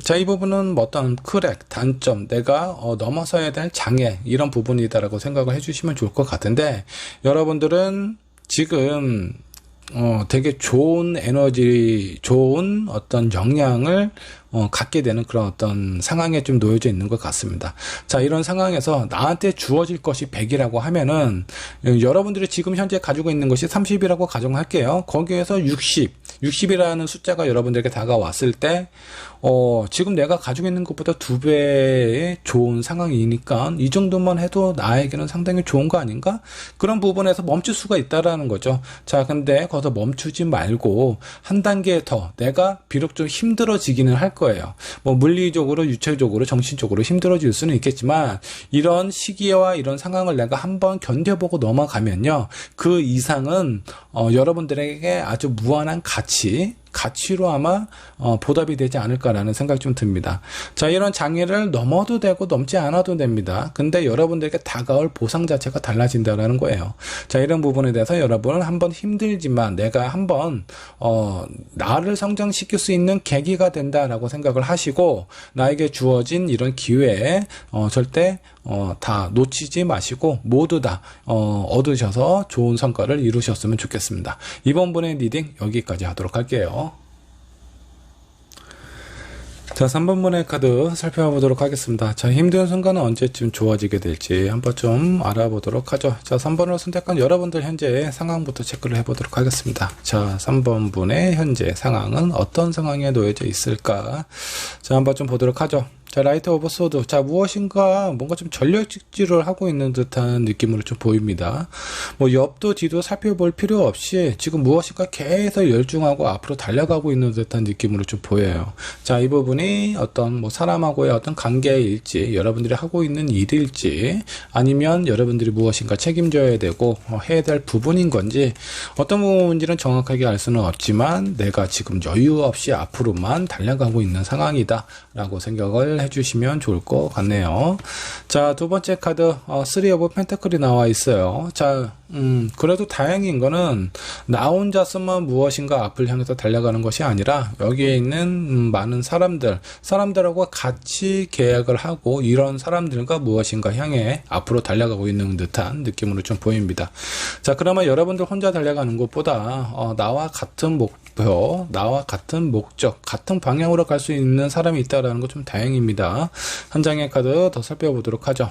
자, 이 부분은 뭐 어떤 크랙, 단점, 내가 넘어서야 될 장애, 이런 부분이다라고 생각을 해주시면 좋을 것 같은데, 여러분들은 지금 되게 좋은 에너지, 좋은 어떤 영향을 갖게 되는 그런 어떤 상황에 좀 놓여져 있는 것 같습니다. 자, 이런 상황에서 나한테 주어질 것이 100이라고 하면은 여러분들이 지금 현재 가지고 있는 것이 30이라고 가정할게요. 거기에서 60이라는 숫자가 여러분들에게 다가왔을 때 지금 내가 가지고 있는 것보다 2배의 좋은 상황이니까 이 정도만 해도 나에게는 상당히 좋은 거 아닌가? 그런 부분에서 멈출 수가 있다라는 거죠. 자, 근데 거기서 멈추지 말고 한 단계 더 내가 비록 좀 힘들어지기는 할 거예요. 뭐 물리적으로, 유체적으로, 정신적으로 힘들어질 수는 있겠지만 이런 시기와 이런 상황을 내가 한번 견뎌보고 넘어가면요, 그 이상은 여러분들에게 아주 무한한 가치로 아마 보답이 되지 않을까라는 생각이 좀 듭니다. 자, 이런 장애를 넘어도 되고 넘지 않아도 됩니다. 근데 여러분들에게 다가올 보상 자체가 달라진다라는 거예요. 자, 이런 부분에 대해서 여러분은 한번 힘들지만 내가 한번 나를 성장시킬 수 있는 계기가 된다라고 생각을 하시고, 나에게 주어진 이런 기회에 절대 다 놓치지 마시고 모두 다 얻으셔서 좋은 성과를 이루셨으면 좋겠습니다. 이번 분의 리딩 여기까지 하도록 할게요. 자, 3번 분의 카드 살펴보도록 하겠습니다. 자, 힘든 순간은 언제쯤 좋아지게 될지 한번 좀 알아보도록 하죠. 자, 3번을 선택한 여러분들 현재 상황부터 체크를 해보도록 하겠습니다. 자, 3번 분의 현재 상황은 어떤 상황에 놓여져 있을까? 자, 한번 좀 보도록 하죠. 자, 라이트 오브 소드. 자, 무엇인가 뭔가 좀 전력질주를 하고 있는 듯한 느낌으로 좀 보입니다. 뭐 옆도 뒤도 살펴볼 필요 없이 지금 무엇인가 계속 열중하고 앞으로 달려가고 있는 듯한 느낌으로 좀 보여요. 자, 이 부분이 어떤 뭐 사람하고의 어떤 관계일지, 여러분들이 하고 있는 일일지, 아니면 여러분들이 무엇인가 책임져야 되고 해야 될 부분인 건지, 어떤 부분인지는 정확하게 알 수는 없지만 내가 지금 여유 없이 앞으로만 달려가고 있는 상황이다 라고 생각을 해주시면 좋을 것 같네요. 자, 두 번째 카드 3 오브 펜타클이 나와 있어요. 자, 그래도 다행인 거는 나 혼자서만 무엇인가 앞을 향해서 달려가는 것이 아니라 여기에 있는 많은 사람들하고 같이 계약을 하고 이런 사람들과 무엇인가 향해 앞으로 달려가고 있는 듯한 느낌으로 좀 보입니다. 자, 그러면 여러분들 혼자 달려가는 것보다 나와 같은 목표, 나와 같은 목적, 같은 방향으로 갈 수 있는 사람이 있다는 거 좀 다행입니다. 한 장의 카드 더 살펴보도록 하죠.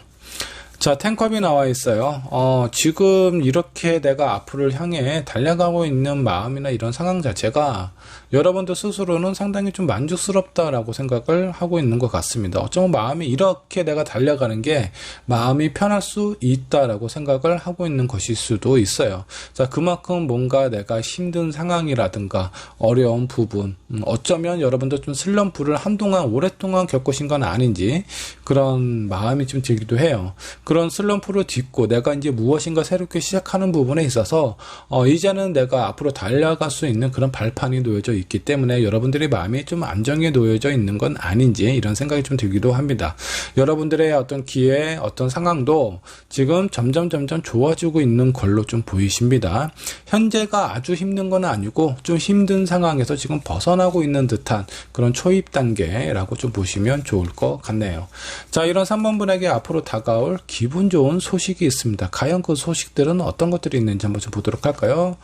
자, 탱컵이 나와 있어요. 지금 이렇게 내가 앞으로 향해 달려가고 있는 마음이나 이런 상황 자체가 여러분들 스스로는 상당히 좀 만족스럽다라고 생각을 하고 있는 것 같습니다. 어쩌면 마음이 이렇게 내가 달려가는 게 마음이 편할 수 있다라고 생각을 하고 있는 것일 수도 있어요. 자, 그만큼 뭔가 내가 힘든 상황이라든가 어려운 부분, 어쩌면 여러분들 좀 슬럼프를 한동안 오랫동안 겪으신 건 아닌지 그런 마음이 좀 들기도 해요. 그런 슬럼프를 딛고 내가 이제 무엇인가 새롭게 시작하는 부분에 있어서 이제는 내가 앞으로 달려갈 수 있는 그런 발판이 놓여져 있기 때문에 여러분들의 마음이 좀 안정에 놓여져 있는 건 아닌지 이런 생각이 좀 들기도 합니다. 여러분들의 어떤 기회, 어떤 상황도 지금 점점 좋아지고 있는 걸로 좀 보이십니다. 현재가 아주 힘든 건 아니고 좀 힘든 상황에서 지금 벗어나고 있는 듯한 그런 초입 단계라고 좀 보시면 좋을 것 같네요. 자, 이런 3번 분에게 앞으로 다가올 기분 좋은 소식이 있습니다. 과연 그 소식들은 어떤 것들이 있는지 한번 좀 보도록 할까요?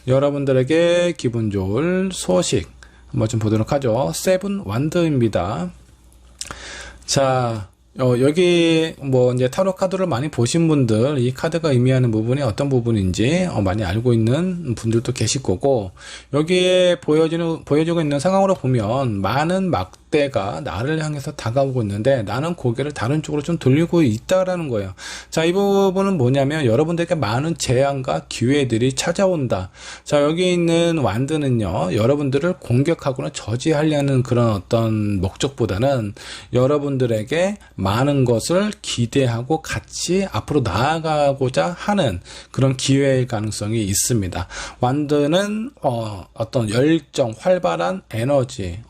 여러분들에게 기분 좋을 소식 한번 좀 보도록 하죠. 세븐 완드입니다. 자, 여기 뭐 이제 타로 카드를 많이 보신 분들, 이 카드가 의미하는 부분이 어떤 부분인지 많이 알고 있는 분들도 계실 거고, 여기에 보여지고 있는 상황으로 보면 많은 막대가 나를 향해서 다가오고 있는데 나는 고개를 다른 쪽으로 좀 돌리고 있다라는 거예요. 자, 이 부분은 뭐냐면 여러분들에게 많은 재앙과 기회들이 찾아온다. 자, 여기 있는 완드는요, 여러분들을 공격하거나 저지하려는 그런 어떤 목적보다는 여러분들에게 많은 것을 기대하고 같이 앞으로 나아가고자 하는 그런 기회의 가능성이 있습니다. 완드는 어떤 열정, 활발한 에너지,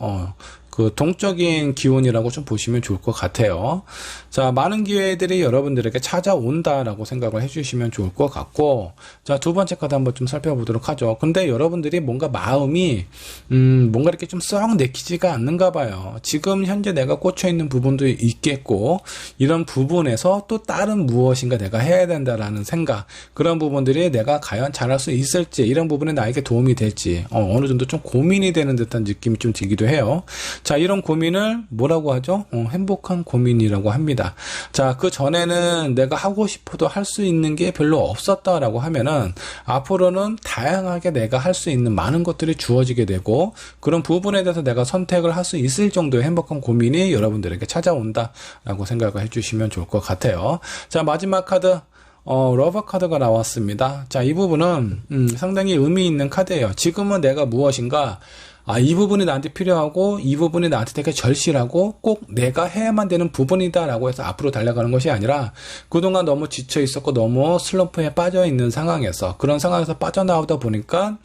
그 동적인 기운이라고 좀 보시면 좋을 것 같아요. 자, 많은 기회들이 여러분들에게 찾아온다라고 생각을 해주시면 좋을 것 같고, 자, 두 번째 카드 한번 좀 살펴보도록 하죠. 근데 여러분들이 뭔가 마음이 뭔가 이렇게 좀 썩 내키지가 않는가 봐요. 지금 현재 내가 꽂혀 있는 부분도 있겠고, 이런 부분에서 또 다른 무엇인가 내가 해야 된다라는 생각, 그런 부분들이 내가 과연 잘할 수 있을지, 이런 부분에 나에게 도움이 될지 어느 정도 좀 고민이 되는 듯한 느낌이 좀 들기도 해요. 자, 이런 고민을 뭐라고 하죠? 행복한 고민이라고 합니다. 자, 그 전에는 내가 하고 싶어도 할 수 있는 게 별로 없었다라고 하면은 앞으로는 다양하게 내가 할 수 있는 많은 것들이 주어지게 되고, 그런 부분에 대해서 내가 선택을 할 수 있을 정도의 행복한 고민이 여러분들에게 찾아온다라고 생각을 해주시면 좋을 것 같아요. 자, 마지막 카드 러버 카드가 나왔습니다. 자, 이 부분은 상당히 의미 있는 카드예요. 지금은 내가 무엇인가, 이 부분이 나한테 필요하고 이 부분이 나한테 되게 절실하고 꼭 내가 해야만 되는 부분이다 라고 해서 앞으로 달려가는 것이 아니라, 그동안 너무 지쳐 있었고 너무 슬럼프에 빠져 있는 상황에서, 그런 상황에서 빠져나오다 보니까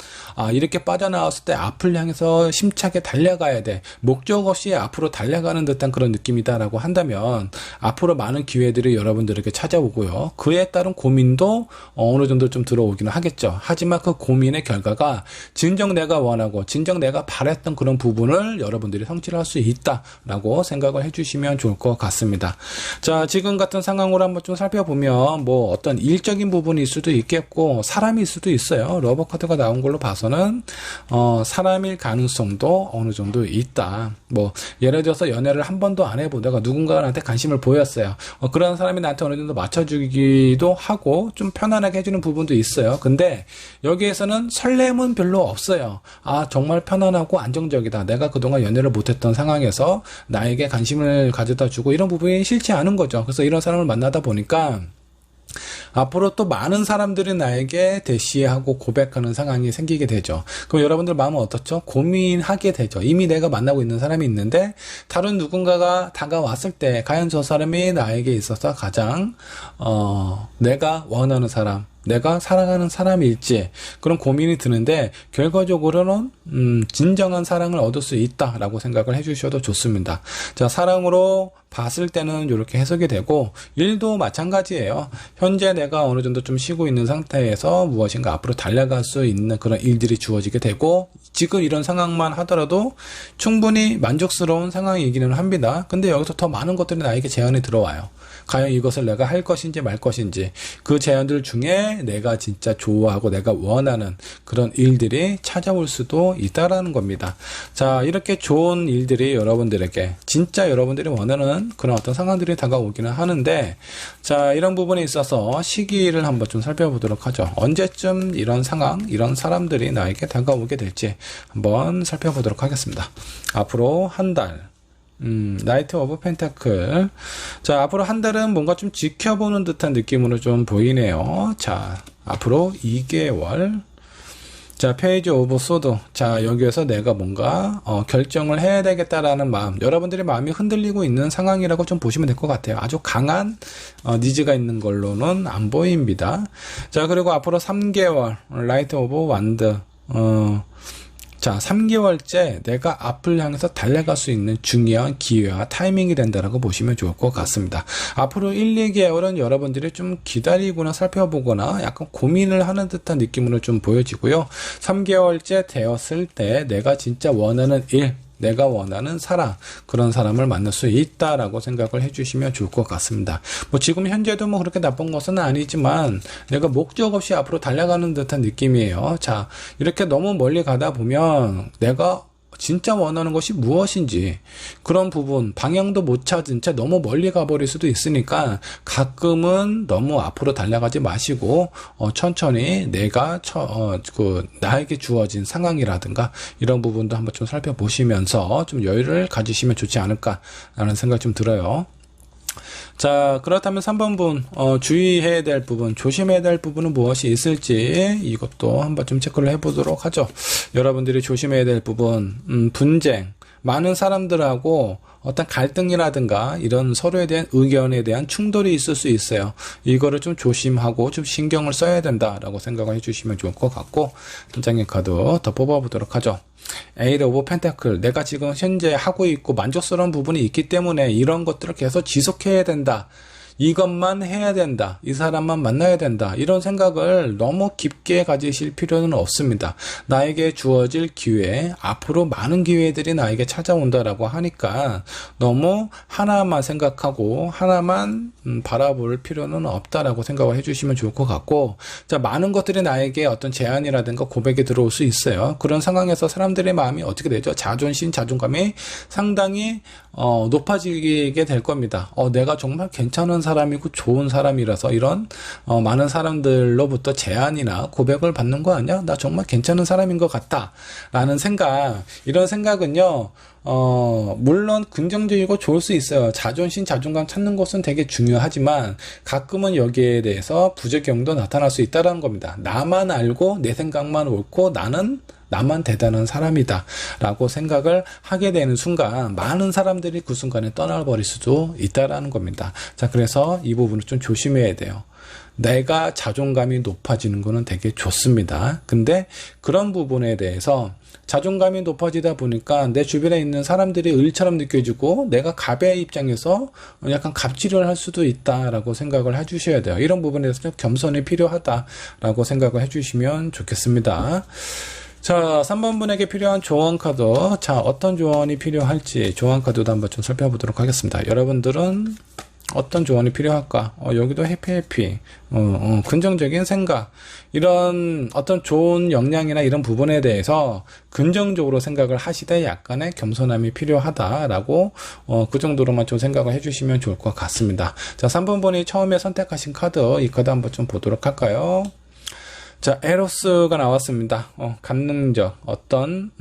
이렇게 빠져나왔을 때 앞을 향해서 심차게 달려가야 돼, 목적 없이 앞으로 달려가는 듯한 그런 느낌이다 라고 한다면 앞으로 많은 기회들이 여러분들에게 찾아오고요, 그에 따른 고민도 어느 정도 좀 들어오기는 하겠죠. 하지만 그 고민의 결과가 진정 내가 원하고 진정 내가 바랬던 그런 부분을 여러분들이 성취를 할 수 있다라고 생각을 해주시면 좋을 것 같습니다. 자, 지금 같은 상황으로 한번 좀 살펴보면 뭐 어떤 일적인 부분일 수도 있겠고 사람일 수도 있어요. 러버 카드가 나온 걸로 봐서는 사람일 가능성도 어느 정도 있다. 뭐 예를 들어서 연애를 한 번도 안 해보다가 누군가 나한테 관심을 보였어요. 그런 사람이 나한테 어느 정도 맞춰주기도 하고 좀 편안하게 해주는 부분도 있어요. 근데 여기에서는 설렘은 별로 없어요. 정말 편안하고 안정적이다, 내가 그동안 연애를 못했던 상황에서 나에게 관심을 가져다 주고, 이런 부분이 싫지 않은 거죠. 그래서 이런 사람을 만나다 보니까 앞으로 또 많은 사람들이 나에게 대시하고 고백하는 상황이 생기게 되죠. 그럼 여러분들 마음은 어떻죠? 고민하게 되죠. 이미 내가 만나고 있는 사람이 있는데 다른 누군가가 다가왔을 때 과연 저 사람이 나에게 있어서 가장 내가 원하는 사람, 내가 사랑하는 사람일지, 그런 고민이 드는데 결과적으로는 진정한 사랑을 얻을 수 있다라고 생각을 해주셔도 좋습니다. 자, 사랑으로 봤을 때는 이렇게 해석이 되고, 일도 마찬가지예요. 현재 내가 어느 정도 좀 쉬고 있는 상태에서 무엇인가 앞으로 달려갈 수 있는 그런 일들이 주어지게 되고, 지금 이런 상황만 하더라도 충분히 만족스러운 상황이기는 합니다. 근데 여기서 더 많은 것들이 나에게 제안이 들어와요. 과연 이것을 내가 할 것인지 말 것인지, 그 제안들 중에 내가 진짜 좋아하고 내가 원하는 그런 일들이 찾아올 수도 있다라는 겁니다. 자, 이렇게 좋은 일들이 여러분들에게 진짜 여러분들이 원하는 그런 어떤 상황들이 다가오기는 하는데, 자, 이런 부분에 있어서 시기를 한번 좀 살펴보도록 하죠. 언제쯤 이런 상황, 이런 사람들이 나에게 다가오게 될지 한번 살펴보도록 하겠습니다. 앞으로 한 달, 나이트 오브 펜타클. 자, 앞으로 한 달은 뭔가 좀 지켜보는 듯한 느낌으로 좀 보이네요. 자, 앞으로 2개월. 자, 페이지 오브 소드. 자, 여기에서 내가 뭔가 결정을 해야 되겠다라는 마음, 여러분들의 마음이 흔들리고 있는 상황이라고 좀 보시면 될 것 같아요. 아주 강한 니즈가 있는 걸로는 안 보입니다. 자, 그리고 앞으로 3개월 라이트 오브 완드. 자, 3개월째 내가 앞을 향해서 달려갈 수 있는 중요한 기회와 타이밍이 된다라고 보시면 좋을 것 같습니다. 앞으로 1, 2개월은 여러분들이 좀 기다리거나 살펴보거나 약간 고민을 하는 듯한 느낌으로 좀 보여지고요. 3개월째 되었을 때 내가 진짜 원하는 일, 내가 원하는 사람, 그런 사람을 만날 수 있다라고 생각을 해주시면 좋을 것 같습니다. 뭐 지금 현재도 뭐 그렇게 나쁜 것은 아니지만 내가 목적 없이 앞으로 달려가는 듯한 느낌이에요. 자, 이렇게 너무 멀리 가다 보면 내가 진짜 원하는 것이 무엇인지, 그런 부분 방향도 못 찾은 채 너무 멀리 가버릴 수도 있으니까 가끔은 너무 앞으로 달려가지 마시고 천천히 내가 나에게 주어진 상황이라든가 이런 부분도 한번 좀 살펴보시면서 좀 여유를 가지시면 좋지 않을까라는 생각이 좀 들어요. 자, 그렇다면 3번분 주의해야 될 부분, 조심해야 될 부분은 무엇이 있을지 이것도 한번 좀 체크를 해보도록 하죠. 여러분들이 조심해야 될 부분, 분쟁, 많은 사람들하고 어떤 갈등이라든가 이런 서로에 대한 의견에 대한 충돌이 있을 수 있어요. 이거를 좀 조심하고 좀 신경을 써야 된다라고 생각을 해주시면 좋을 것 같고, 한 장의 카드 더 뽑아보도록 하죠. 에이드 오브 펜타클, 내가 지금 현재 하고 있고 만족스러운 부분이 있기 때문에 이런 것들을 계속 지속해야 된다. 이것만 해야 된다. 이 사람만 만나야 된다. 이런 생각을 너무 깊게 가지실 필요는 없습니다. 나에게 주어질 기회, 앞으로 많은 기회들이 나에게 찾아온다라고 하니까 너무 하나만 생각하고 하나만 바라볼 필요는 없다라고 생각을 해주시면 좋을 것 같고, 자, 많은 것들이 나에게 어떤 제안이라든가 고백이 들어올 수 있어요. 그런 상황에서 사람들의 마음이 어떻게 되죠? 자존심, 자존감이 상당히 높아지게 될 겁니다. 내가 정말 괜찮은 사람이고 좋은 사람이라서 이런 많은 사람들로부터 제안이나 고백을 받는 거 아니야? 나 정말 괜찮은 사람인 것 같다 라는 생각, 이런 생각은요, 물론 긍정적이고 좋을 수 있어요. 자존심, 자존감 찾는 것은 되게 중요하지만 가끔은 여기에 대해서 부작용도 나타날 수 있다는 겁니다. 나만 알고 내 생각만 옳고 나만 대단한 사람이다 라고 생각을 하게 되는 순간 많은 사람들이 그 순간에 떠나버릴 수도 있다라는 겁니다. 자, 그래서 이 부분을 좀 조심해야 돼요. 내가 자존감이 높아지는 거는 되게 좋습니다. 근데 그런 부분에 대해서 자존감이 높아지다 보니까 내 주변에 있는 사람들이 을처럼 느껴지고 내가 갑의 입장에서 약간 갑질을 할 수도 있다라고 생각을 해주셔야 돼요. 이런 부분에 대해서 좀 겸손이 필요하다라고 생각을 해주시면 좋겠습니다. 자, 3번 분에게 필요한 조언 카드. 자, 어떤 조언이 필요할지 조언 카드도 한번 좀 살펴보도록 하겠습니다. 여러분들은 어떤 조언이 필요할까? 여기도 해피. 긍정적인 생각. 이런 어떤 좋은 역량이나 이런 부분에 대해서 긍정적으로 생각을 하시되 약간의 겸손함이 필요하다라고, 그 정도로만 좀 생각을 해주시면 좋을 것 같습니다. 자, 3번 분이 처음에 선택하신 카드, 이 카드 한번 좀 보도록 할까요? 자, 에로스가 나왔습니다. 감능적, 어떤,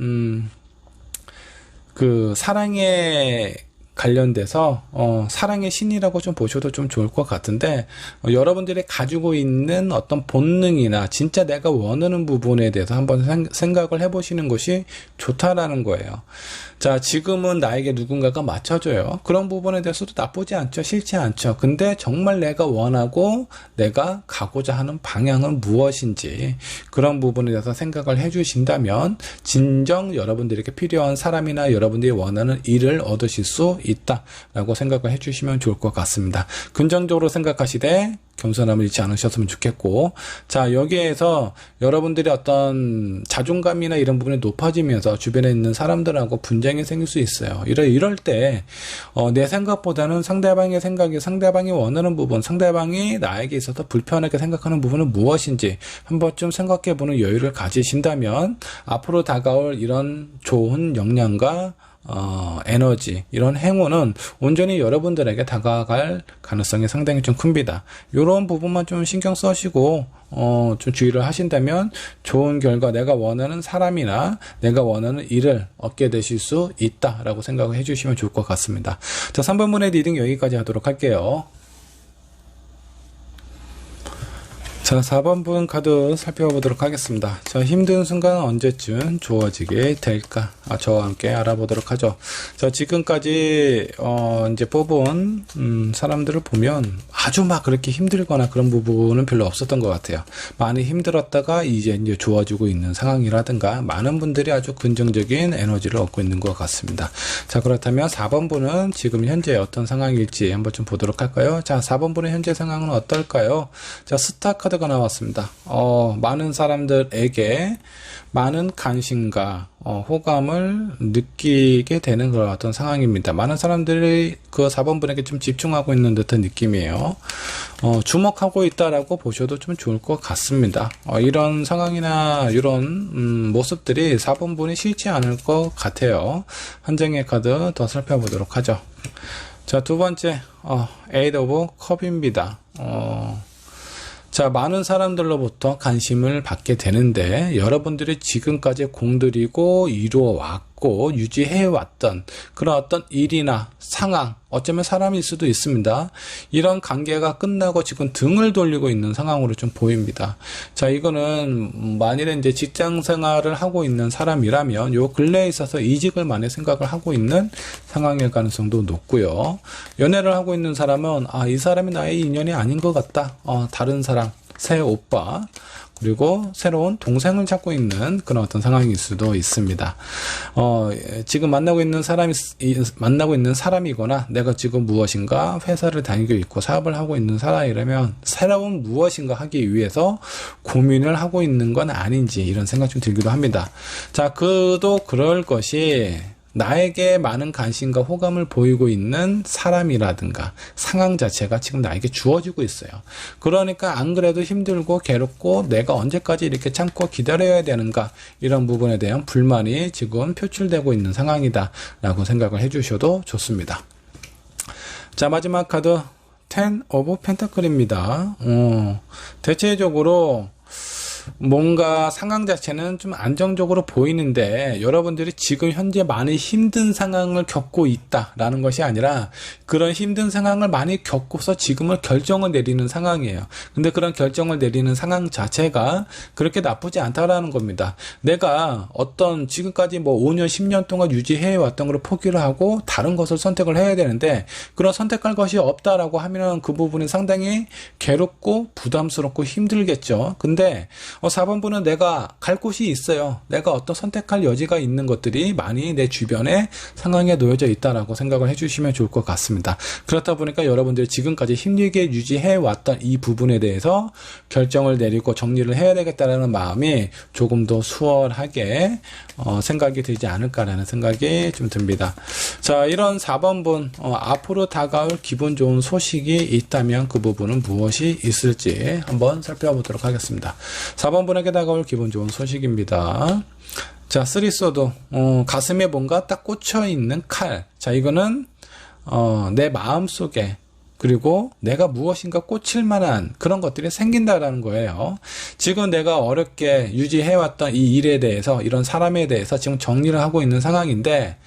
사랑에 관련돼서, 사랑의 신이라고 좀 보셔도 좀 좋을 것 같은데, 여러분들이 가지고 있는 어떤 본능이나 진짜 내가 원하는 부분에 대해서 한번 생각을 해보시는 것이 좋다라는 거예요. 자, 지금은 나에게 누군가가 맞춰줘요. 그런 부분에 대해서도 나쁘지 않죠. 싫지 않죠. 근데 정말 내가 원하고 내가 가고자 하는 방향은 무엇인지 그런 부분에 대해서 생각을 해주신다면 진정 여러분들에게 필요한 사람이나 여러분들이 원하는 일을 얻으실 수 있다라고 생각을 해주시면 좋을 것 같습니다. 긍정적으로 생각하시되 겸손함을 잃지 않으셨으면 좋겠고, 자, 여기에서 여러분들이 어떤 자존감이나 이런 부분이 높아지면서 주변에 있는 사람들하고 분쟁이 생길 수 있어요. 이럴 때 내 생각보다는 상대방의 생각이, 상대방이 원하는 부분, 상대방이 나에게 있어서 불편하게 생각하는 부분은 무엇인지 한번 좀 생각해보는 여유를 가지신다면 앞으로 다가올 이런 좋은 역량과 에너지, 이런 행운은 온전히 여러분들에게 다가갈 가능성이 상당히 좀 큽니다. 이런 부분만 좀 신경 써시고 좀 주의를 하신다면 좋은 결과, 내가 원하는 사람이나 내가 원하는 일을 얻게 되실 수 있다라고 생각을 해주시면 좋을 것 같습니다. 자, 3번 분의 리딩 여기까지 하도록 할게요. 자, 4번 분 카드 살펴보도록 하겠습니다. 자, 힘든 순간은 언제쯤 좋아지게 될까? 저와 함께 알아보도록 하죠. 자, 지금까지 이제 뽑은 사람들을 보면 아주 막 그렇게 힘들거나 그런 부분은 별로 없었던 것 같아요. 많이 힘들었다가 이제 좋아지고 있는 상황이라든가 많은 분들이 아주 긍정적인 에너지를 얻고 있는 것 같습니다. 자, 그렇다면 4번 분은 지금 현재 어떤 상황일지 한번 좀 보도록 할까요? 자, 4번 분의 현재 상황은 어떨까요? 자, 스타 카드가 나왔습니다. 많은 사람들에게 많은 관심과 호감을 느끼게 되는 그런 어떤 상황입니다. 많은 사람들이 그 4번 분에게 좀 집중하고 있는 듯한 느낌이에요. 주목하고 있다라고 보셔도 좀 좋을 것 같습니다. 이런 상황이나 이런 모습들이 4번 분이 싫지 않을 것 같아요. 한 장의 카드 더 살펴보도록 하죠. 자, 두 번째, 에이드 오브 컵입니다. 자, 많은 사람들로부터 관심을 받게 되는데 여러분들이 지금까지 공들이고 이루어왔고 갖고 유지해왔던 그런 어떤 일이나 상황, 어쩌면 사람일 수도 있습니다. 이런 관계가 끝나고 지금 등을 돌리고 있는 상황으로 좀 보입니다. 자, 이거는 만일에 이제 직장 생활을 하고 있는 사람이라면 요 근래에 있어서 이직을 많이 생각을 하고 있는 상황일 가능성도 높고요. 연애를 하고 있는 사람은 이 사람이 나의 인연이 아닌 것 같다. 다른 사람, 새 오빠, 그리고 새로운 동생을 찾고 있는 그런 어떤 상황일 수도 있습니다. 지금 만나고 있는 사람이거나 내가 지금 무엇인가 회사를 다니고 있고 사업을 하고 있는 사람이라면 새로운 무엇인가 하기 위해서 고민을 하고 있는 건 아닌지 이런 생각 좀 들기도 합니다. 자, 그도 그럴 것이 나에게 많은 관심과 호감을 보이고 있는 사람이라든가 상황 자체가 지금 나에게 주어지고 있어요. 그러니까 안 그래도 힘들고 괴롭고 내가 언제까지 이렇게 참고 기다려야 되는가 이런 부분에 대한 불만이 지금 표출되고 있는 상황이다 라고 생각을 해주셔도 좋습니다. 자, 마지막 카드 10 오브 펜타클입니다. 대체적으로 뭔가 상황 자체는 좀 안정적으로 보이는데 여러분들이 지금 현재 많이 힘든 상황을 겪고 있다라는 것이 아니라 그런 힘든 상황을 많이 겪고서 지금은 결정을 내리는 상황이에요. 근데 그런 결정을 내리는 상황 자체가 그렇게 나쁘지 않다라는 겁니다. 내가 어떤 지금까지 뭐 5년, 10년 동안 유지해 왔던 걸 포기를 하고 다른 것을 선택을 해야 되는데 그런 선택할 것이 없다라고 하면 그 부분이 상당히 괴롭고 부담스럽고 힘들겠죠. 근데 4번분은 내가 갈 곳이 있어요. 내가 어떤 선택할 여지가 있는 것들이 많이 내 주변에 상황에 놓여져 있다라고 생각을 해주시면 좋을 것 같습니다. 그렇다 보니까 여러분들이 지금까지 힘들게 유지해왔던 이 부분에 대해서 결정을 내리고 정리를 해야 되겠다라는 마음이 조금 더 수월하게 생각이 들지 않을까라는 생각이 좀 듭니다. 자, 이런 4번분 앞으로 다가올 기분 좋은 소식이 있다면 그 부분은 무엇이 있을지 한번 살펴보도록 하겠습니다. 4번분에게 다가올 기분 좋은 소식입니다. 자, 3소드 가슴에 뭔가 딱 꽂혀있는 칼. 자, 이거는 내 마음속에 그리고 내가 무엇인가 꽂힐 만한 그런 것들이 생긴다라는 거예요. 지금 내가 어렵게 유지해왔던 이 일에 대해서 이런 사람에 대해서 지금 정리를 하고 있는 상황인데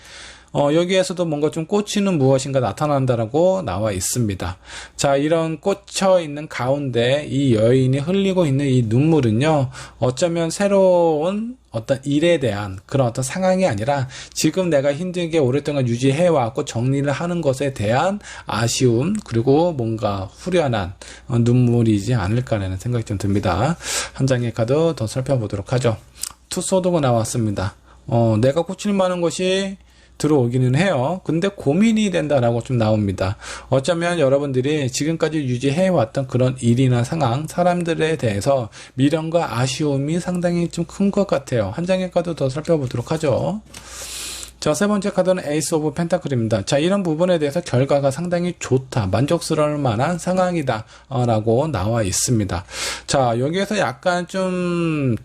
여기에서도 뭔가 좀 꽂히는 무엇인가 나타난다라고 나와 있습니다. 자, 이런 꽂혀 있는 가운데 이 여인이 흘리고 있는 이 눈물은요, 어쩌면 새로운 어떤 일에 대한 그런 어떤 상황이 아니라 지금 내가 힘들게 오랫동안 유지해왔고 정리를 하는 것에 대한 아쉬움 그리고 뭔가 후련한 눈물이지 않을까라는 생각이 좀 듭니다. 한 장의 카드 더 살펴보도록 하죠. 투소드가 나왔습니다. 내가 꽂힐 만한 것이 들어오기는 해요. 근데 고민이 된다라고 좀 나옵니다. 어쩌면 여러분들이 지금까지 유지해왔던 그런 일이나 상황, 사람들에 대해서 미련과 아쉬움이 상당히 좀 큰 것 같아요. 한 장의 카드 더 살펴보도록 하죠. 자, 세 번째 카드는 에이스 오브 펜타클입니다. 자, 이런 부분에 대해서 결과가 상당히 좋다, 만족스러울 만한 상황이다 라고 나와 있습니다. 자, 여기에서 약간 좀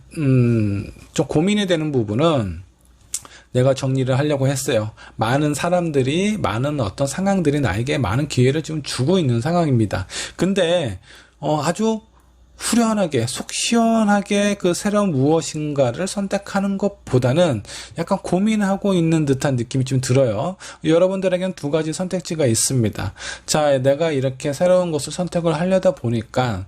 고민이 되는 부분은 내가 정리를 하려고 했어요. 많은 사람들이, 많은 어떤 상황들이 나에게 많은 기회를 지금 주고 있는 상황입니다. 근데 아주 후련하게, 속 시원하게 그 새로운 무엇인가를 선택하는 것보다는 약간 고민하고 있는 듯한 느낌이 좀 들어요. 여러분들에게는 두 가지 선택지가 있습니다. 자, 내가 이렇게 새로운 것을 선택을 하려다 보니까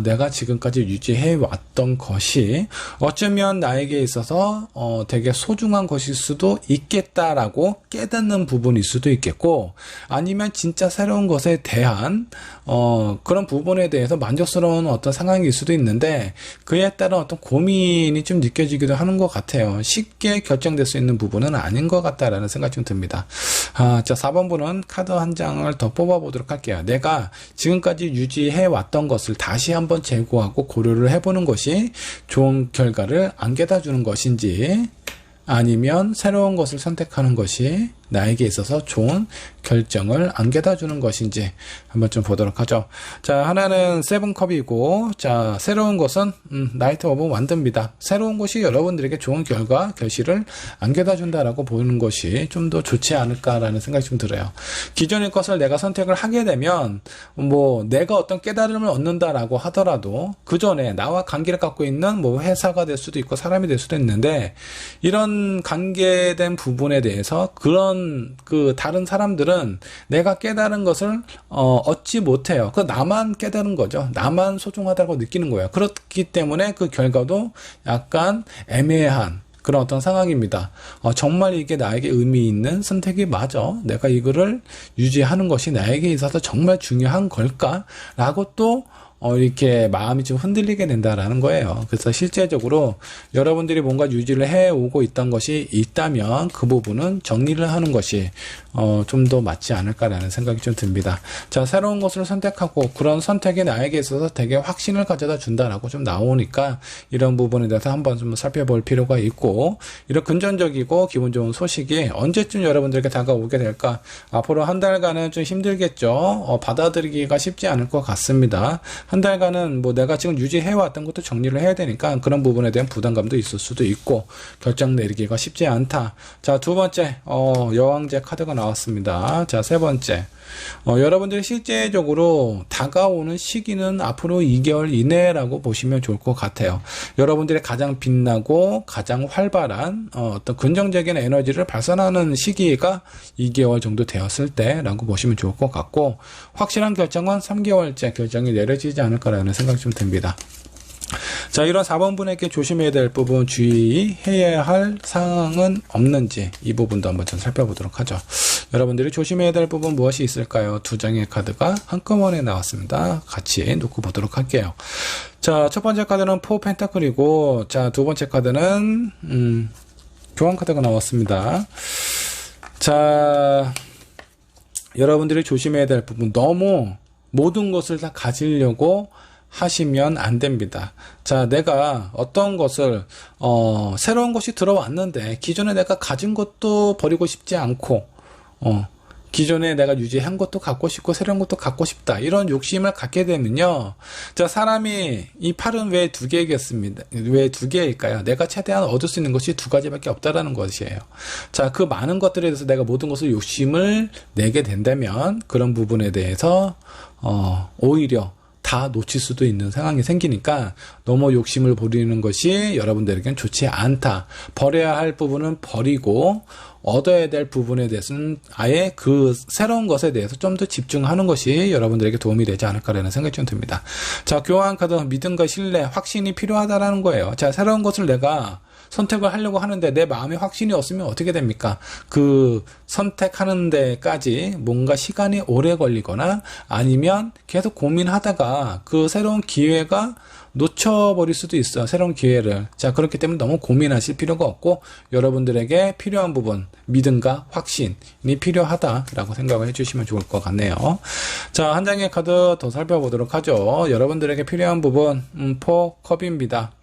내가 지금까지 유지해 왔던 것이 어쩌면 나에게 있어서 되게 소중한 것일 수도 있겠다라고 깨닫는 부분일 수도 있겠고, 아니면 진짜 새로운 것에 대한 그런 부분에 대해서 만족스러운 어떤 상황일 수도 있는데 그에 따른 어떤 고민이 좀 느껴지기도 하는 것 같아요. 쉽게 결정될 수 있는 부분은 아닌 것 같다라는 생각이 좀 듭니다. 자, 4번분은 카드 한 장을 더 뽑아보도록 할게요. 내가 지금까지 유지해 왔던 것을 다시 한번 재고하고 고려를 해보는 것이 좋은 결과를 안겨다 주는 것인지, 아니면 새로운 것을 선택하는 것이 나에게 있어서 좋은 결정을 안겨다 주는 것인지 한번 좀 보도록 하죠. 자, 하나는 세븐컵이고, 자, 새로운 것은 나이트 오브 완드입니다. 새로운 것이 여러분들에게 좋은 결과, 결실을 안겨다 준다라고 보는 것이 좀 더 좋지 않을까라는 생각이 좀 들어요. 기존의 것을 내가 선택을 하게 되면 뭐 내가 어떤 깨달음을 얻는다라고 하더라도 그 전에 나와 관계를 갖고 있는 뭐 회사가 될 수도 있고 사람이 될 수도 있는데, 이런 관계된 부분에 대해서 그런 그 다른 사람들은 내가 깨달은 것을 얻지 못해요. 그 나만 깨달은 거죠. 나만 소중하다고 느끼는 거예요. 그렇기 때문에 그 결과도 약간 애매한 그런 어떤 상황입니다. 정말 이게 나에게 의미 있는 선택이 맞아? 내가 이거를 유지하는 것이 나에게 있어서 정말 중요한 걸까? 라고 또 이렇게 마음이 좀 흔들리게 된다라는 거예요. 그래서 실제적으로 여러분들이 뭔가 유지를 해오고 있던 것이 있다면 그 부분은 정리를 하는 것이 좀 더 맞지 않을까라는 생각이 좀 듭니다. 자, 새로운 것을 선택하고 그런 선택이 나에게 있어서 되게 확신을 가져다 준다라고 좀 나오니까 이런 부분에 대해서 한번 좀 살펴볼 필요가 있고, 이런 금전적이고 기분 좋은 소식이 언제쯤 여러분들에게 다가오게 될까? 앞으로 한 달간은 좀 힘들겠죠. 받아들이기가 쉽지 않을 것 같습니다. 한 달간은 뭐 내가 지금 유지해왔던 것도 정리를 해야 되니까 그런 부분에 대한 부담감도 있을 수도 있고 결정 내리기가 쉽지 않다. 자, 두 번째, 여왕제 카드가 나왔습니다. 자, 세 번째. 여러분들이 실제적으로 다가오는 시기는 앞으로 2개월 이내라고 보시면 좋을 것 같아요. 여러분들의 가장 빛나고 가장 활발한 어떤 긍정적인 에너지를 발산하는 시기가 2개월 정도 되었을 때라고 보시면 좋을 것 같고, 확실한 결정은 3개월째 결정이 내려지지 않을까라는 생각이 좀 듭니다. 자, 이런 4번 분에게 조심해야 될 부분, 주의해야 할 사항은 없는지 이 부분도 한번 좀 살펴보도록 하죠. 여러분들이 조심해야 될 부분 무엇이 있을까요? 두 장의 카드가 한꺼번에 나왔습니다. 같이 놓고 보도록 할게요. 자, 첫 번째 카드는 포 펜타클이고, 자, 두 번째 카드는 교환 카드가 나왔습니다. 자, 여러분들이 조심해야 될 부분, 너무 모든 것을 다 가지려고 하시면 안 됩니다. 자, 내가 어떤 것을 새로운 것이 들어왔는데 기존에 내가 가진 것도 버리고 싶지 않고 기존에 내가 유지한 것도 갖고 싶고 새로운 것도 갖고 싶다, 이런 욕심을 갖게 되면요, 자, 사람이 이 팔은 왜 두 개겠습니다. 왜 두 개일까요? 내가 최대한 얻을 수 있는 것이 두 가지밖에 없다라는 것이에요. 자, 그 많은 것들에 대해서 내가 모든 것을 욕심을 내게 된다면 그런 부분에 대해서 오히려 다 놓칠 수도 있는 상황이 생기니까 너무 욕심을 부리는 것이 여러분들에겐 좋지 않다. 버려야 할 부분은 버리고 얻어야 될 부분에 대해서는 아예 그 새로운 것에 대해서 좀 더 집중하는 것이 여러분들에게 도움이 되지 않을까라는 생각이 좀 듭니다. 자, 교환 카드, 믿음과 신뢰, 확신이 필요하다라는 거예요. 자, 새로운 것을 내가 선택을 하려고 하는데 내 마음에 확신이 없으면 어떻게 됩니까? 그 선택하는 데까지 뭔가 시간이 오래 걸리거나 아니면 계속 고민하다가 그 새로운 기회가 놓쳐버릴 수도 있어요. 새로운 기회를. 자, 그렇기 때문에 너무 고민하실 필요가 없고 여러분들에게 필요한 부분, 믿음과 확신이 필요하다라고 생각을 해주시면 좋을 것 같네요. 자, 한 장의 카드 더 살펴보도록 하죠. 여러분들에게 필요한 부분, 포컵입니다.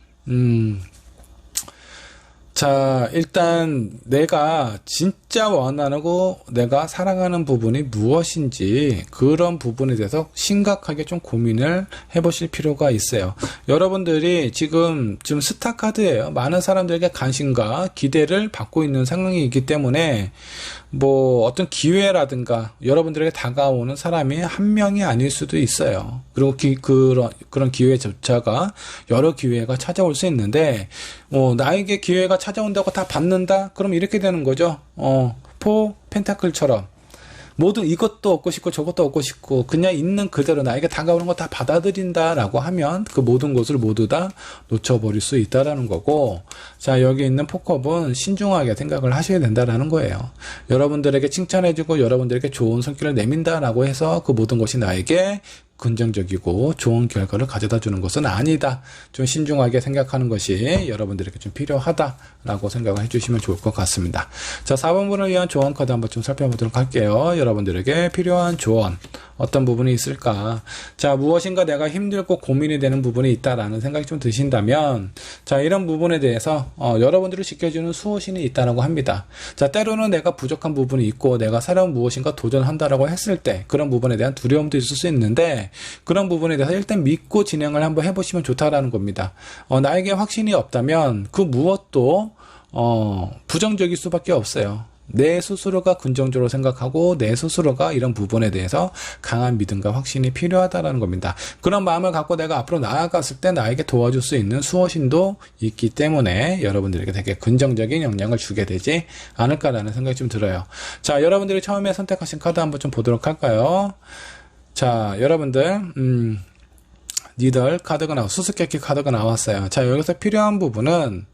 자, 일단 내가 진짜 원하고 내가 사랑하는 부분이 무엇인지 그런 부분에 대해서 심각하게 좀 고민을 해보실 필요가 있어요. 여러분들이 지금 스타 카드예요. 많은 사람들에게 관심과 기대를 받고 있는 상황이기 때문에 뭐 어떤 기회라든가 여러분들에게 다가오는 사람이 한 명이 아닐 수도 있어요. 그리고 그런 기회조차가 여러 기회가 찾아올 수 있는데 나에게 기회가 찾아온다고 다 받는다? 그럼 이렇게 되는 거죠. 포 펜타클처럼 모든 이것도 얻고 싶고 저것도 얻고 싶고 그냥 있는 그대로 나에게 다가오는 거 다 받아들인다라고 하면 그 모든 것을 모두 다 놓쳐버릴 수 있다라는 거고, 자, 여기 있는 포컵은 신중하게 생각을 하셔야 된다라는 거예요. 여러분들에게 칭찬해주고 여러분들에게 좋은 성격을 내민다라고 해서 그 모든 것이 나에게 긍정적이고 좋은 결과를 가져다 주는 것은 아니다. 좀 신중하게 생각하는 것이 여러분들에게 좀 필요하다라고 생각을 해주시면 좋을 것 같습니다. 자, 4번분을 위한 조언 카드 한번 좀 살펴보도록 할게요. 여러분들에게 필요한 조언 어떤 부분이 있을까? 자, 무엇인가 내가 힘들고 고민이 되는 부분이 있다라는 생각이 좀 드신다면, 자, 이런 부분에 대해서 여러분들을 지켜주는 수호신이 있다라고 합니다. 자, 때로는 내가 부족한 부분이 있고 내가 새로운 무엇인가 도전한다라고 했을 때 그런 부분에 대한 두려움도 있을 수 있는데, 그런 부분에 대해서 일단 믿고 진행을 한번 해보시면 좋다라는 겁니다. 나에게 확신이 없다면 그 무엇도 부정적일 수밖에 없어요. 내 스스로가 긍정적으로 생각하고 내 스스로가 이런 부분에 대해서 강한 믿음과 확신이 필요하다는 겁니다. 그런 마음을 갖고 내가 앞으로 나아갔을 때 나에게 도와줄 수 있는 수호신도 있기 때문에 여러분들에게 되게 긍정적인 영향을 주게 되지 않을까라는 생각이 좀 들어요. 자, 여러분들이 처음에 선택하신 카드 한번 좀 보도록 할까요? 자, 여러분들 니들 카드가 수수께끼 카드가 나왔어요. 자, 여기서 필요한 부분은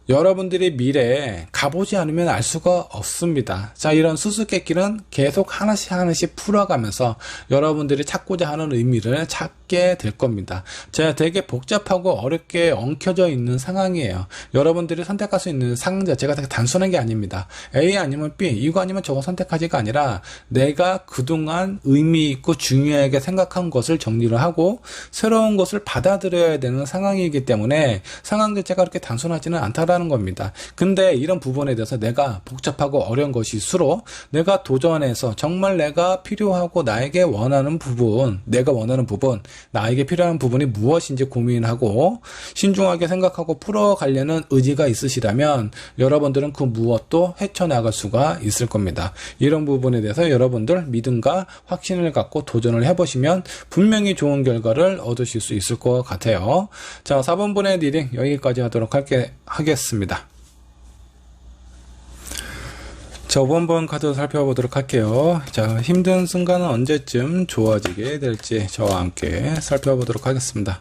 여러분들이 미래에 가보지 않으면 알 수가 없습니다. 자, 이런 수수께끼는 계속 하나씩 풀어가면서 여러분들이 찾고자 하는 의미를 찾게 될 겁니다. 자, 되게 복잡하고 어렵게 엉켜져 있는 상황이에요. 여러분들이 선택할 수 있는 상황 자체가 되게 단순한 게 아닙니다. A 아니면 B, 이거 아니면 저거 선택하지가 아니라 내가 그동안 의미 있고 중요하게 생각한 것을 정리를 하고 새로운 것을 받아들여야 되는 상황이기 때문에 상황 자체가 그렇게 단순하지는 않다라는 겁니다. 근데 이런 부분에 대해서 내가 복잡하고 어려운 것일수록 내가 도전해서 정말 내가 필요하고 나에게 원하는 부분, 내가 원하는 부분, 나에게 필요한 부분이 무엇인지 고민하고 신중하게 생각하고 풀어가려는 의지가 있으시다면 여러분들은 그 무엇도 헤쳐나갈 수가 있을 겁니다. 이런 부분에 대해서 여러분들 믿음과 확신을 갖고 도전을 해보시면 분명히 좋은 결과를 얻으실 수 있을 것 같아요. 자, 4번분의 리딩 여기까지 하도록 하겠습니다. 자, 5번번 카드 살펴보도록 할게요. 자, 힘든 순간은 언제쯤 좋아지게 될지 저와 함께 살펴보도록 하겠습니다.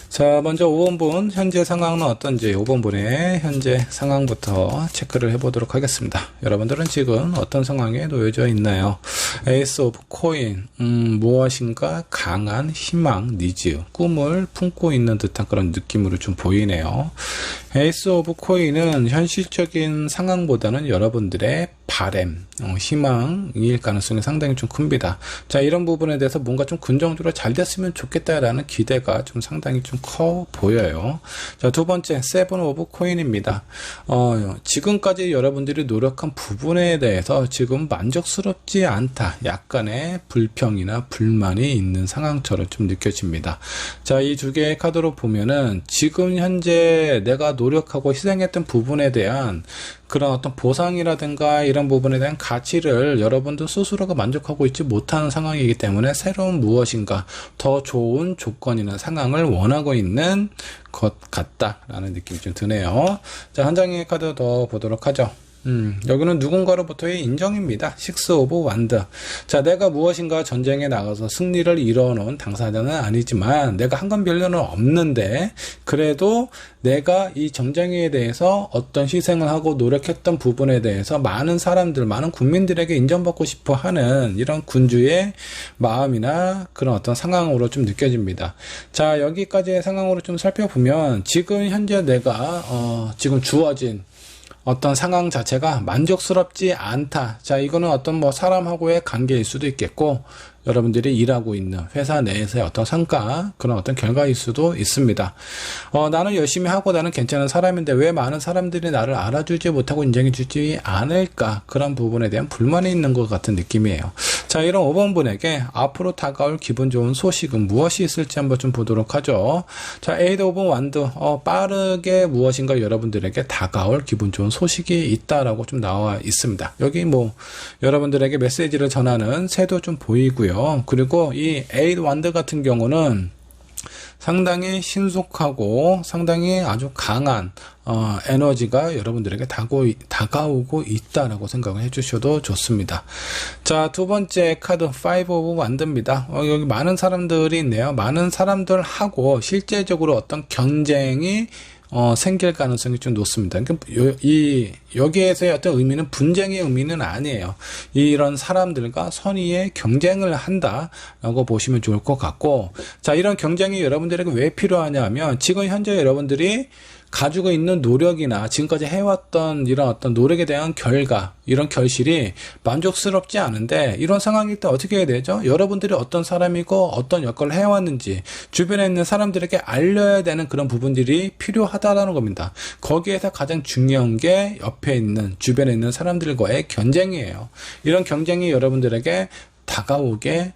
자, 먼저 5번분 현재 상황은 어떤지 5번분의 현재 상황부터 체크를 해보도록 하겠습니다. 여러분들은 지금 어떤 상황에 놓여져 있나요? 에이스 오브 코인, 무엇인가 강한 희망, 니즈, 꿈을 품고 있는 듯한 그런 느낌으로 좀 보이네요. 에이스 오브 코인은 현실적인 상황보다는 여러분들의 바램, 희망일 가능성이 상당히 좀 큽니다. 자, 이런 부분에 대해서 뭔가 좀 긍정적으로 잘 됐으면 좋겠다라는 기대가 좀 상당히 좀 커 보여요. 자, 두 번째, 세븐 오브 코인입니다. 지금까지 여러분들이 노력한 부분에 대해서 지금 만족스럽지 않다. 약간의 불평이나 불만이 있는 상황처럼 좀 느껴집니다. 자, 이 두 개의 카드로 보면은 지금 현재 내가 노력하고 희생했던 부분에 대한 그런 어떤 보상이라든가 이런 부분에 대한 가치를 여러분들 스스로가 만족하고 있지 못하는 상황이기 때문에 새로운 무엇인가 더 좋은 조건이나 상황을 원하고 있는 것 같다라는 느낌이 좀 드네요. 자, 한 장의 카드 더 보도록 하죠. 여기는 누군가로부터의 인정입니다. 식스 오브 완드. 자, 내가 무엇인가 전쟁에 나가서 승리를 이뤄놓은 당사자는 아니지만 내가 한 건 별로는 없는데 그래도 내가 이 전쟁에 대해서 어떤 희생을 하고 노력했던 부분에 대해서 많은 사람들, 많은 국민들에게 인정받고 싶어 하는 이런 군주의 마음이나 그런 어떤 상황으로 좀 느껴집니다. 자, 여기까지의 상황으로 좀 살펴보면 지금 현재 내가 지금 주어진 어떤 상황 자체가 만족스럽지 않다. 자, 이거는 어떤 뭐 사람하고의 관계일 수도 있겠고 여러분들이 일하고 있는 회사 내에서의 어떤 성과, 그런 어떤 결과일 수도 있습니다. 나는 열심히 하고 나는 괜찮은 사람인데 왜 많은 사람들이 나를 알아주지 못하고 인정해주지 않을까? 그런 부분에 대한 불만이 있는 것 같은 느낌이에요. 자, 이런 5번분에게 앞으로 다가올 기분 좋은 소식은 무엇이 있을지 한번 좀 보도록 하죠. 자, 에이드 오브 완드, 빠르게 무엇인가 여러분들에게 다가올 기분 좋은 소식이 있다라고 좀 나와 있습니다. 여기 뭐 여러분들에게 메시지를 전하는 새도 좀 보이고요. 그리고 이 에이드 완드 같은 경우는 상당히 신속하고 상당히 아주 강한 에너지가 여러분들에게 다가오고 있다라고 생각을 해주셔도 좋습니다. 자, 두 번째 카드 5 오브 완드입니다. 여기 많은 사람들이 있네요. 많은 사람들하고 실제적으로 어떤 경쟁이 생길 가능성이 좀 높습니다. 그러니까 여기에서의 어떤 의미는 분쟁의 의미는 아니에요. 이런 사람들과 선의의 경쟁을 한다라고 보시면 좋을 것 같고, 자, 이런 경쟁이 여러분들에게 왜 필요하냐 하면, 지금 현재 여러분들이 가지고 있는 노력이나 지금까지 해왔던 이런 어떤 노력에 대한 결과, 이런 결실이 만족스럽지 않은데, 이런 상황일 때 어떻게 해야 되죠? 여러분들이 어떤 사람이고 어떤 역할을 해왔는지 주변에 있는 사람들에게 알려야 되는 그런 부분들이 필요하다라는 겁니다. 거기에서 가장 중요한 게 옆에 있는, 주변에 있는 사람들과의 경쟁이에요. 이런 경쟁이 여러분들에게 다가오게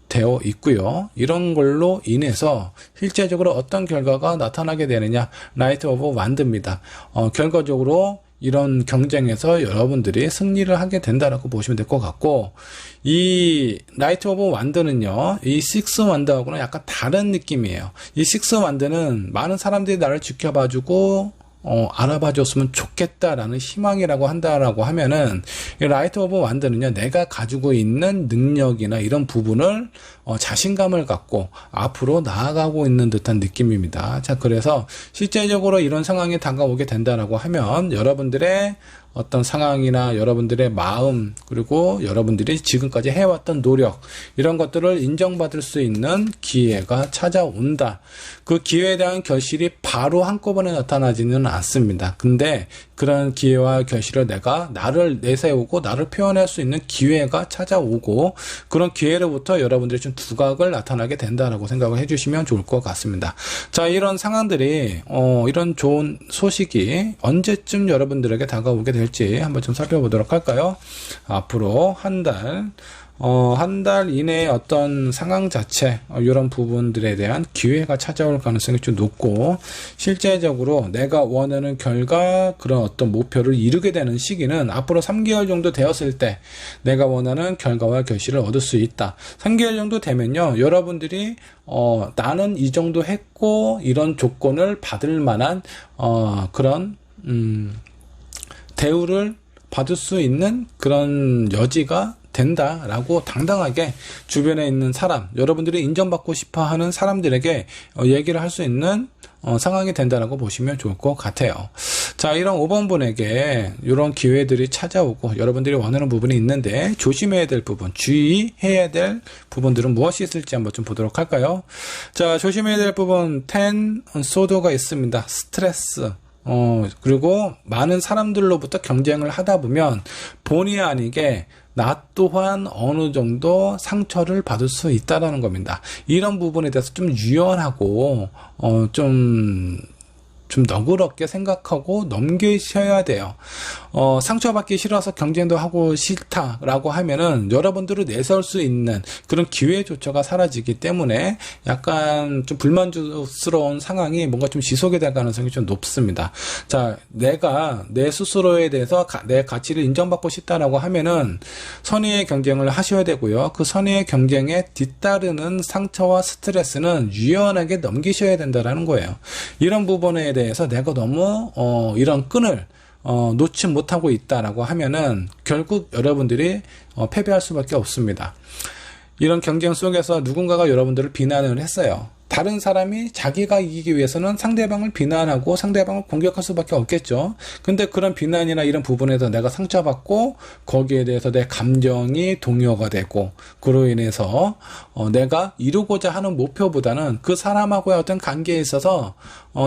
되어 있고요. 이런 걸로 인해서 실제적으로 어떤 결과가 나타나게 되느냐, 나이트 오브 완드입니다. 결과적으로 이런 경쟁에서 여러분들이 승리를 하게 된다라고 보시면 될 것 같고, 이 나이트 오브 완드는요, 이 식스 완드하고는 약간 다른 느낌이에요. 이 식스 완드는 많은 사람들이 나를 지켜봐주고 알아봐 줬으면 좋겠다라는 희망이라고 한다라고 하면은, 이 라이트 오브 완드는요, 내가 가지고 있는 능력이나 이런 부분을 자신감을 갖고 앞으로 나아가고 있는 듯한 느낌입니다. 자, 그래서 실제적으로 이런 상황이 다가오게 된다라고 하면 여러분들의 어떤 상황이나 여러분들의 마음, 그리고 여러분들이 지금까지 해왔던 노력, 이런 것들을 인정받을 수 있는 기회가 찾아온다. 그 기회에 대한 결실이 바로 한꺼번에 나타나지는 않습니다. 근데 그런 기회와 결실을 나를 내세우고 나를 표현할 수 있는 기회가 찾아오고, 그런 기회로부터 여러분들이 좀 두각을 나타나게 된다라고 생각을 해주시면 좋을 것 같습니다. 자, 이런 상황들이 이런 좋은 소식이 언제쯤 여러분들에게 다가오게 될지 한번 좀 살펴보도록 할까요? 앞으로 한 달 이내에 어떤 상황 자체, 이런 부분들에 대한 기회가 찾아올 가능성이 좀 높고, 실제적으로 내가 원하는 결과, 그런 어떤 목표를 이루게 되는 시기는 앞으로 3개월 정도 되었을 때 내가 원하는 결과와 결실을 얻을 수 있다. 3개월 정도 되면요, 여러분들이 나는 이 정도 했고 이런 조건을 받을 만한 그런 대우를 받을 수 있는 그런 여지가 된다라고 당당하게 주변에 있는 사람, 여러분들이 인정받고 싶어 하는 사람들에게 얘기를 할 수 있는 상황이 된다라고 보시면 좋을 것 같아요. 자, 이런 5번 분에게 이런 기회들이 찾아오고 여러분들이 원하는 부분이 있는데, 조심해야 될 부분, 주의해야 될 부분들은 무엇이 있을지 한번 좀 보도록 할까요? 자, 조심해야 될 부분 10 소드가 있습니다. 스트레스. 그리고 많은 사람들로부터 경쟁을 하다 보면 본의 아니게 나 또한 어느 정도 상처를 받을 수 있다라는 겁니다. 이런 부분에 대해서 좀 유연하고 좀 너그럽게 생각하고 넘기셔야 돼요. 상처받기 싫어서 경쟁도 하고 싫다라고 하면은 여러분들을 내세울 수 있는 그런 기회조차가 사라지기 때문에 약간 좀 불만족스러운 상황이 뭔가 좀 지속이 될 가능성이 좀 높습니다. 자, 내가 내 스스로에 대해서 내 가치를 인정받고 싶다라고 하면은 선의의 경쟁을 하셔야 되고요. 그 선의의 경쟁에 뒤따르는 상처와 스트레스는 유연하게 넘기셔야 된다라는 거예요. 이런 부분에 대해서 내가 너무 이런 끈을 놓지 못하고 있다라고 하면은 결국 여러분들이 패배할 수밖에 없습니다. 이런 경쟁 속에서 누군가가 여러분들을 비난을 했어요. 다른 사람이 자기가 이기기 위해서는 상대방을 비난하고 상대방을 공격할 수밖에 없겠죠. 근데 그런 비난이나 이런 부분에서 내가 상처받고 거기에 대해서 내 감정이 동요가 되고, 그로 인해서 내가 이루고자 하는 목표보다는 그 사람하고의 어떤 관계에 있어서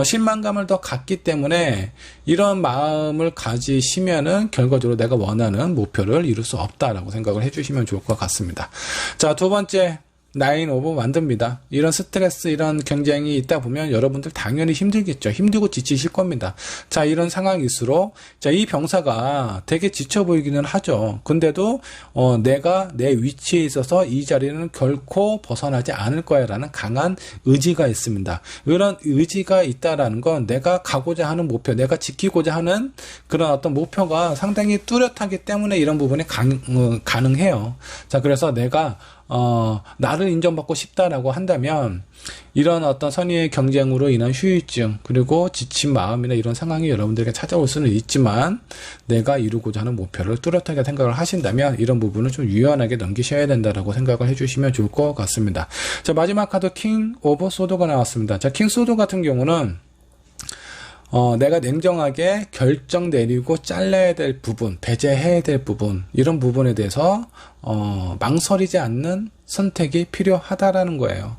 실망감을 더 갖기 때문에 이런 마음을 가지시면은 결과적으로 내가 원하는 목표를 이룰 수 없다라고 생각을 해주시면 좋을 것 같습니다. 자, 두 번째, 9 오브 완드입니다. 이런 스트레스, 이런 경쟁이 있다 보면 여러분들 당연히 힘들겠죠. 힘들고 지치실 겁니다. 자, 이런 상황일수록, 자, 이 병사가 되게 지쳐 보이기는 하죠. 근데도 내가 내 위치에 있어서 이 자리는 결코 벗어나지 않을 거야 라는 강한 의지가 있습니다. 이런 의지가 있다라는 건 내가 가고자 하는 목표, 내가 지키고자 하는 그런 어떤 목표가 상당히 뚜렷하기 때문에 이런 부분이 가능해요. 자, 그래서 내가 나를 인정받고 싶다라고 한다면 이런 어떤 선의의 경쟁으로 인한 후유증, 그리고 지친 마음이나 이런 상황이 여러분들에게 찾아올 수는 있지만 내가 이루고자 하는 목표를 뚜렷하게 생각을 하신다면 이런 부분은 좀 유연하게 넘기셔야 된다라고 생각을 해주시면 좋을 것 같습니다. 자, 마지막 카드 킹 오브 소드가 나왔습니다. 자, 킹 소드 같은 경우는 내가 냉정하게 결정 내리고 잘라야 될 부분, 배제해야 될 부분, 이런 부분에 대해서 망설이지 않는 선택이 필요하다라는 거예요.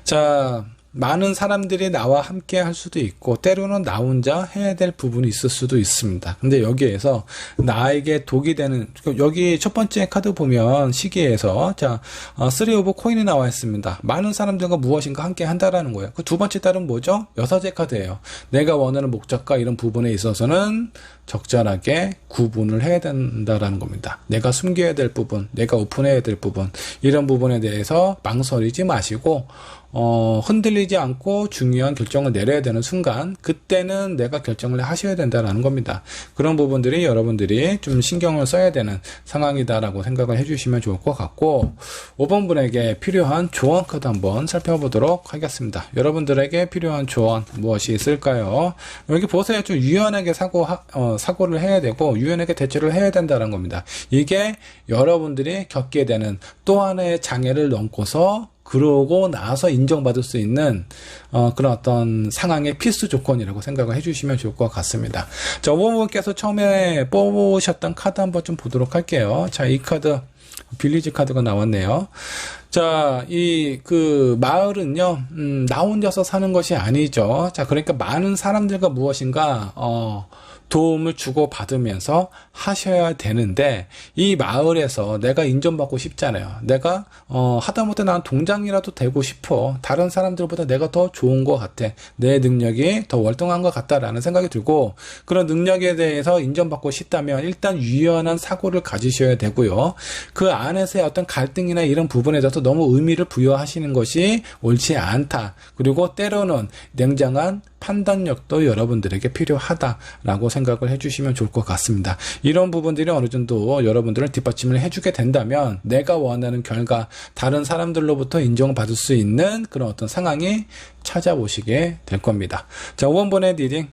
자, 많은 사람들이 나와 함께 할 수도 있고 때로는 나 혼자 해야 될 부분이 있을 수도 있습니다. 근데 여기에서 나에게 독이 되는, 여기 첫 번째 카드 보면 시기에서 자, 3 오브 코인이 나와 있습니다. 많은 사람들과 무엇인가 함께 한다라는 거예요. 그 두 번째 딸은 뭐죠? 여섯의 카드예요. 내가 원하는 목적과 이런 부분에 있어서는 적절하게 구분을 해야 된다라는 겁니다. 내가 숨겨야 될 부분, 내가 오픈해야 될 부분, 이런 부분에 대해서 망설이지 마시고 흔들리지 않고 중요한 결정을 내려야 되는 순간, 그때는 내가 결정을 하셔야 된다는 겁니다. 그런 부분들이 여러분들이 좀 신경을 써야 되는 상황이다라고 생각을 해주시면 좋을 것 같고, 5번 분에게 필요한 조언 카드 한번 살펴보도록 하겠습니다. 여러분들에게 필요한 조언 무엇이 있을까요? 여기 보세요. 좀 유연하게 사고를 해야 되고 유연하게 대처를 해야 된다는 겁니다. 이게 여러분들이 겪게 되는 또 하나의 장애를 넘고서 그러고 나서 인정받을 수 있는 그런 어떤 상황의 필수 조건이라고 생각을 해주시면 좋을 것 같습니다. 자, 5번 분께서 처음에 뽑으셨던 카드 한번 좀 보도록 할게요. 자, 이 카드 빌리지 카드가 나왔네요. 자, 마을은요, 나 혼자서 사는 것이 아니죠. 자, 그러니까 많은 사람들과 무엇인가, 도움을 주고받으면서 하셔야 되는데, 이 마을에서 내가 인정받고 싶잖아요. 내가 하다못해 난 동장이라도 되고 싶어. 다른 사람들보다 내가 더 좋은 것 같아. 내 능력이 더 월등한 것 같다라는 생각이 들고, 그런 능력에 대해서 인정받고 싶다면 일단 유연한 사고를 가지셔야 되고요. 그 안에서의 어떤 갈등이나 이런 부분에 대해서 너무 의미를 부여하시는 것이 옳지 않다. 그리고 때로는 냉정한 판단력도 여러분들에게 필요하다라고 생각을 해주시면 좋을 것 같습니다. 이런 부분들이 어느 정도 여러분들을 뒷받침을 해주게 된다면 내가 원하는 결과, 다른 사람들로부터 인정받을 수 있는 그런 어떤 상황이 찾아오시게 될 겁니다. 자, 5번 번의 리딩